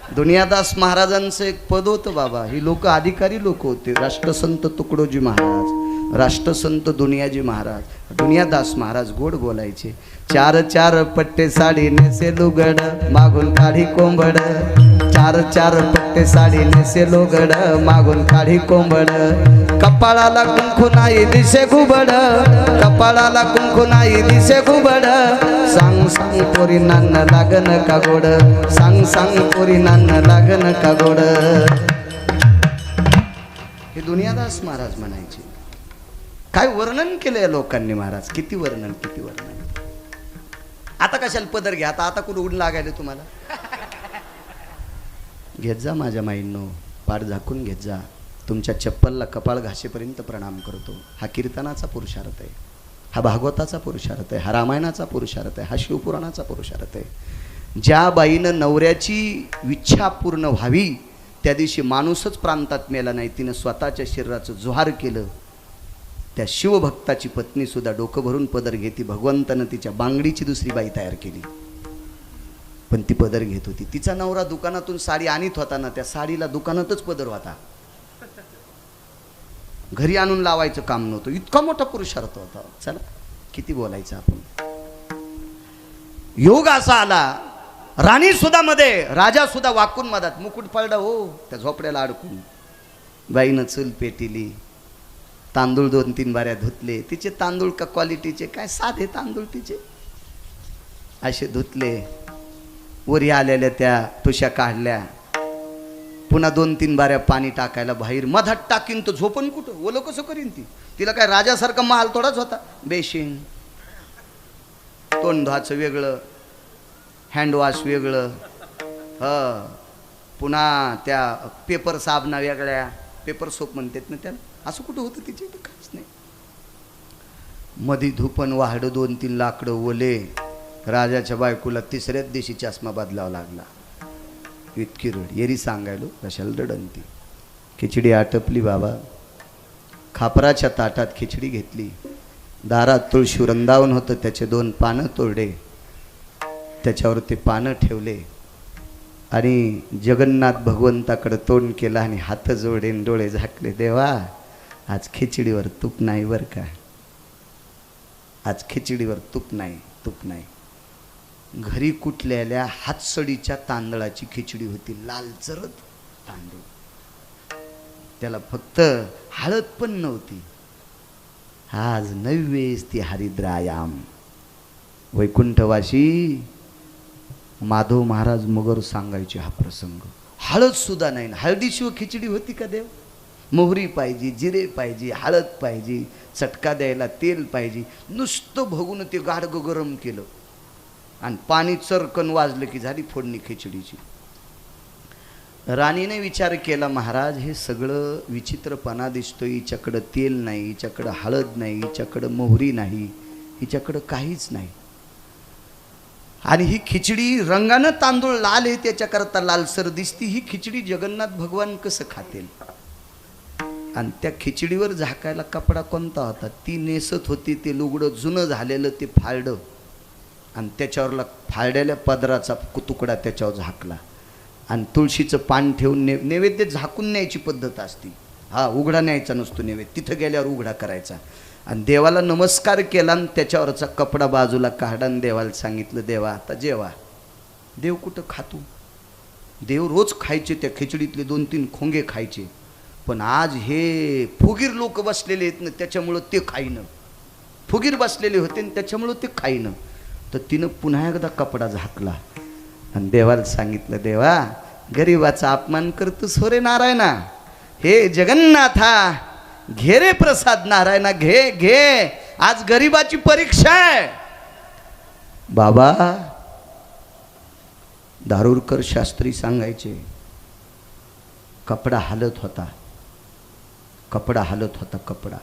दुनियादास महाराजांचं एक पद होतं बाबा. ही लोक अधिकारी लोक होते. राष्ट्रसंत तुकडोजी महाराज, राष्ट्रसंत दुनियाजी महाराज, दुनियादास महाराज गोड बोलायचे. 4 पट्टे साडी नेसे लुगड, मागून काढी कोंबड. 4 पट्टे साडी नेसे लुगड, मागून काढी कोंबड. कपाळाला कुंकू नाही दिसे घुबड, कपाळाला कुंकू नाही दिसे घुबड. सांग सांग पोरी नान्न लागन का गोड, सांग सांग पोरी नान्न लागन का गोड. हे दुनियादास महाराज म्हणायचे. काय वर्णन केलं या लोकांनी महाराज, किती वर्णन, किती वर्णन. आता कशाला पदर घ्या, आता कुठं उडून लागायला तुम्हाला. घेत जा माझ्या माईंनो, पाठ झाकून घेत जा. तुमच्या चप्पलला कपाळ घासेपर्यंत प्रणाम करतो. हा कीर्तनाचा पुरुषार्थ आहे, हा भागवताचा पुरुषार्थ आहे, हा रामायणाचा पुरुषार्थ आहे, हा शिवपुराणाचा पुरुषार्थ आहे. ज्या बाईनं नवऱ्याची इच्छा पूर्ण व्हावी त्या दिवशी माणूसच प्रांतात मेला नाही, तिनं स्वतःच्या शरीराचं जोहार केलं. त्या शिवभक्ताची पत्नी सुद्धा डोकं भरून पदर घेती. भगवंतानं तिच्या बांगडीची दुसरी बाई तयार केली, पण ती पदर घेत होती. तिचा नवरा दुकानातून साडी आणत होता ना, त्या साडीला दुकानातच पदर होता, घरी आणून लावायचं काम नव्हतं. इतका मोठा पुरुषार्थ होता. चला किती बोलायचं आपण. योग असा आला, राणी सुद्धा मध्ये, राजा सुद्धा वाकून मधात, मुकुट पडला हो त्या झोपड्याला अडकून. बाईनं चूल पेटिली, तांदूळ 2-3 बाऱ्या धुतले. तिचे तांदूळ का क्वालिटीचे, काय साधे तांदूळ तिचे, असे धुतले. वरी आलेल्या त्या तुषा काढल्या, पुन्हा 2-3 बाऱ्या पाणी टाकायला बाहेर. मधात टाकीन तर झोपन कुठं, ओलं कसं करीन ती. तिला काय राजासारखा महाल थोडाच होता. बेशिंग, तोंड धुवायचं वेगळं, हँडवॉश वेगळं, पुन्हा त्या पेपर साबणा वेगळ्या, पेपर सोप म्हणतात ना त्याला, असं कुठं होतं तिचे, काहीच नाही. मधी धुपन वाहडं, 2-3 लाकडं ओले. राजाच्या बायकोला तिसऱ्याच दिवशी चष्मा बदलावा लागला. इतकी रड. येरी सांगायलो कशाला रडंती. खिचडी आटपली बाबा. खापराच्या ताटात खिचडी घेतली. दारात तुळशी वृंदावन होतं, त्याचे 2 पानं तोडले, त्याच्यावर ते पानं ठेवले आणि जगन्नाथ भगवंताकडे तोंड केलं आणि हात जोडेन डोळे झाकले. देवा आज खिचडीवर तूप नाही बरं का, आज खिचडीवर तूप नाही, तूप नाही. घरी कुटलेल्या हातसडीच्या तांदळाची खिचडी होती, लाल चरत तांदूळ, त्याला फक्त हळद पण नव्हती. आज नैवेस ती हरिद्रायाम. वैकुंठवासी माधव महाराज मगर सांगायचे हा प्रसंग. हळद सुद्धा नाही, हळदीशिवाय खिचडी होती का देव. मोहरी पाहिजे, जिरे पाहिजे, हळद पाहिजे, चटका द्यायला तेल पाहिजे. नुसतं बघून ते गाडगं गरम केलं आणि पाणी चरकन वाजलं की झाली फोडणी खिचडीची. राणीने विचार केला, महाराज हे सगळं विचित्रपणा दिसतोय. हिच्याकडं तेल नाही, हिच्याकडं हळद नाही, हिच्याकडं मोहरी नाही, हिच्याकडं काहीच नाही. आणि ही खिचडी रंगानं तांदूळ लाल आहे त्याच्याकरता लालसर दिसती. ही खिचडी जगन्नाथ भगवान कसं खातील. आणि त्या खिचडीवर झाकायला कपडा कोणता होता, ती नेसत होती ते लुगडं जुनं झालेलं, ते फाळडं आणि त्याच्यावरला फाळलेल्या पदराचा तुकडा त्याच्यावर झाकला आणि तुळशीचं पान ठेवून नैवेद्य झाकून न्यायची पद्धत असती. हा उघडा न्यायचा नसतो नैवेद्य, तिथं गेल्यावर उघडा करायचा. आणि देवाला नमस्कार केला आणि त्याच्यावरचा कपडा बाजूला काढा आणि देवाला सांगितलं, देवा आता जेवा. देव कुठं खातो, देव रोज खायचे, त्या खिचडीतले 2-3 खोंगे खायचे. पण आज हे फुगीर लोक बसलेले आहेत ना, त्याच्यामुळं ते खाईनं. फुगीर बसलेले होते आणि त्याच्यामुळं ते खाईनं. तर तिनं पुन्हा एकदा कपडा झाकला आणि देवाला सांगितलं, देवा गरीबाचा अपमान करतोस हो रे नारायणा. हे जगन्नाथा घे रे प्रसाद नारायणा, घे घे, आज गरीबाची परीक्षा आहे. बाबा दारुरकर शास्त्री सांगायचे, कपडा हालत होता, कपडा हालत होता, कपडा.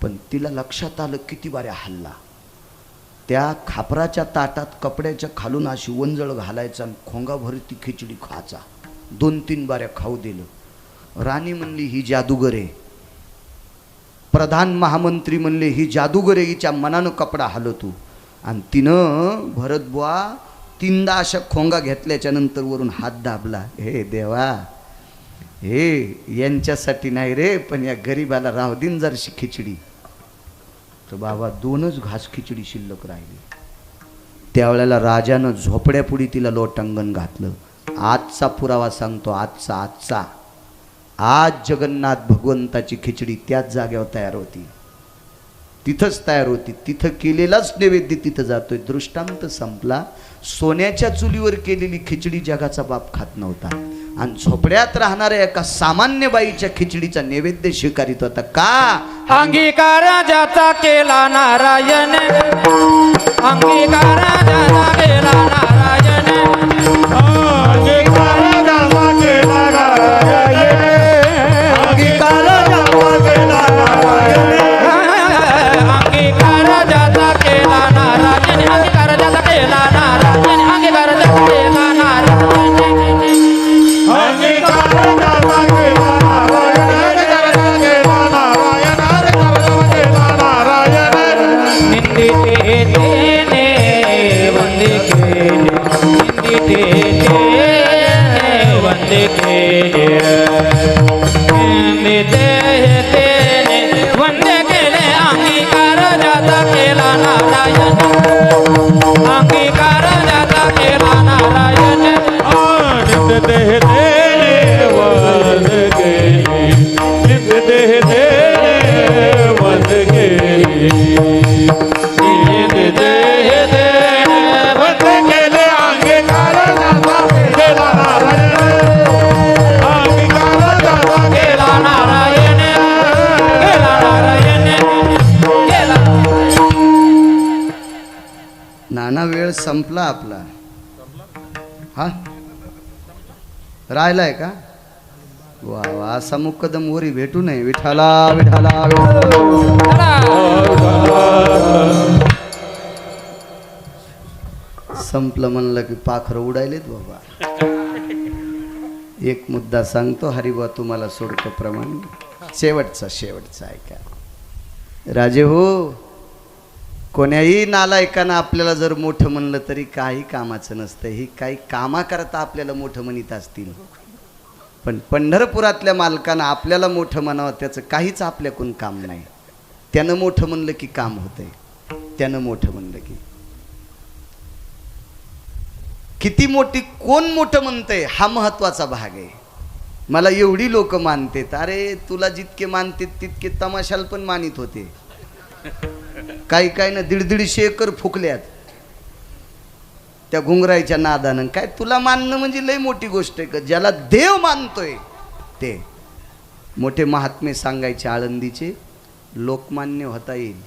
पण तिला लक्षात आलं किती बाऱ्या हल्ला. त्या खापराच्या ताटात कपड्याच्या खालून अशी वंजळ घालायचा आणि खोंगाभर ती खिचडी खायचा. 2-3 बाऱ्या खाऊ दिलं. राणी म्हणली ही जादूगर आहे. प्रधान महामंत्री म्हणले ही जादूगर आहे, हिच्या मनानं कपडा हलवतो. आणि तिनं भरत बुवा 3दा अशा खोंगा घेतल्याच्या नंतर वरून हात दाबला. हे देवा, हे यांच्यासाठी नाही रे, पण या गरीबाला राहू दिन जरशी खिचडी. तर बाबा 2च घास खिचडी शिल्लक राहिली. त्यावेळेला राजानं झोपड्यापुढी तिला लोटांगण घातलं. आजचा पुरावा सांगतो, आजचा आज जगन्नाथ भगवंताची खिचडी त्याच जागेवर तयार होती, तिथंच तयार होती. तिथं केलेलाच नैवेद्य तिथं जातोय. दृष्टांत संपला. सोन्याच्या चुलीवर केलेली खिचडी जगाचा बाप खात नव्हता. आणि झोपड्यात राहणाऱ्या एका सामान्य बाईच्या खिचडीचा नैवेद्य स्वीकारित होता का? अंगीकार ज्याचा केला नारायण, अंगीकार ज्याचा केला नारायण, अंगीकार ज्याचा केला नारायण, अंगीकार ज्याचा केला नारायण, अंगीकार ज्याचा केला नारायण, अंगीकार ज्याचा केला नारायण, अंगीकार ज्याचा केला नारायण, अंगीकार ज्याचा केला नारायण, अंगीकार केला नारायण, निंदिते तेने वंदे केले, निंदिते तेने वंदे केले, निंदिते तेने वंदे केले, अंगीकार ज्याचा केला नारायण, अंगीकार ज्याचा केला नारायण, नित्य देह देने वंद केली, नित्य देह देने वंद केली, नित्य देह देने वंद केले, अंगीकार ज्याचा केला नारायण, अंगीकार ज्याचा केला नारायण, केला नारायण, केला नाना वेळ संपला आपला. हा राहिलाय का? वा वा, असा मुक्कदम वरी भेटू नये. विठाला विठाला विठाला. संपलं म्हणलं की पाखरं उडायलेत बाबा. एक मुद्दा सांगतो हरिबा तुम्हाला सोडतो प्रमाण. शेवटचा ऐका राजे हो. कोण्याही नालायकानं आपल्याला जर मोठं म्हणलं तरी काही कामाचं नसतं. ही काही कामाकरता आपल्याला मोठं म्हणत असतील, पण पंढरपुरातल्या मालकानं आपल्याला मोठं म्हणावं त्याचं काहीच आपल्याकडून काम नाही. त्यानं मोठं म्हणलं की काम होतंय. त्यानं मोठं म्हणलं की किती मोठी कोण मोठं म्हणतंय हा महत्वाचा भाग आहे. मला एवढी लोक मानतेत. अरे तुला जितके मानतेत तितके तमाशाला पण मानित होते. काही ना 150 एकर फुकल्यात त्या घुंगराईच्या नादानं. काय तुला मानणं म्हणजे लय मोठी गोष्ट आहे का? ज्याला देव मानतोय ते मोठे महात्मे सांगायचे आळंदीचे. लोकमान्य होता येईल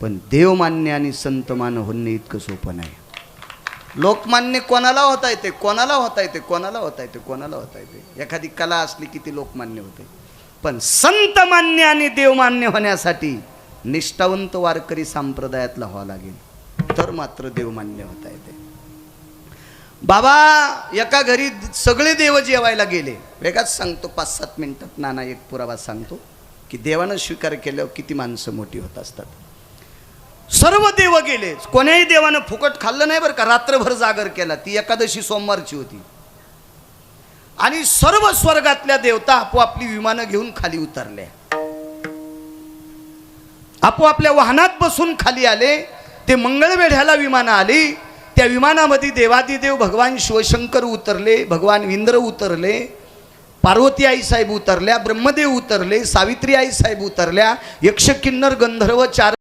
पण देवमान्य आणि संतमान्य होणे इतकं सोपं नाही. लोकमान्य कोणाला होता येते, कोणाला होता येते, कोणाला होता येते, कोणाला होता येते. एखादी कला असली की ती लोकमान्य होते, पण संतमान्य आणि देवमान्य होण्यासाठी निष्ठावंत वारकरी संप्रदायातला व्हावा लागेल, तर मात्र देवमान्य होता येते. बाबा एका घरी सगळे देव जेवायला गेले. वेगाच सांगतो 5-7 मिनिटात नाना एक पुरावा सांगतो की देवानं स्वीकार केल्यावर किती माणसं मोठी होत असतात. सर्व देव गेले. कोण्याही देवानं फुकट खाल्लं नाही बरं का. रात्रभर जागर केला. ती एकादशी सोमवारची होती. आणि सर्व स्वर्गातल्या देवता आपोआपली विमानं घेऊन खाली उतरल्या. आपोआपल्या वाहनात बसून खाली आले. ते मंगळवेढ्याला विमानं आली. त्या विमानामध्ये देवादिदेव भगवान शिवशंकर उतरले, भगवान इंद्र उतरले, पार्वती आई साहेब उतरल्या, ब्रह्मदेव उतरले, सावित्री आई साहेब उतरल्या, यक्ष किन्नर गंधर्व 4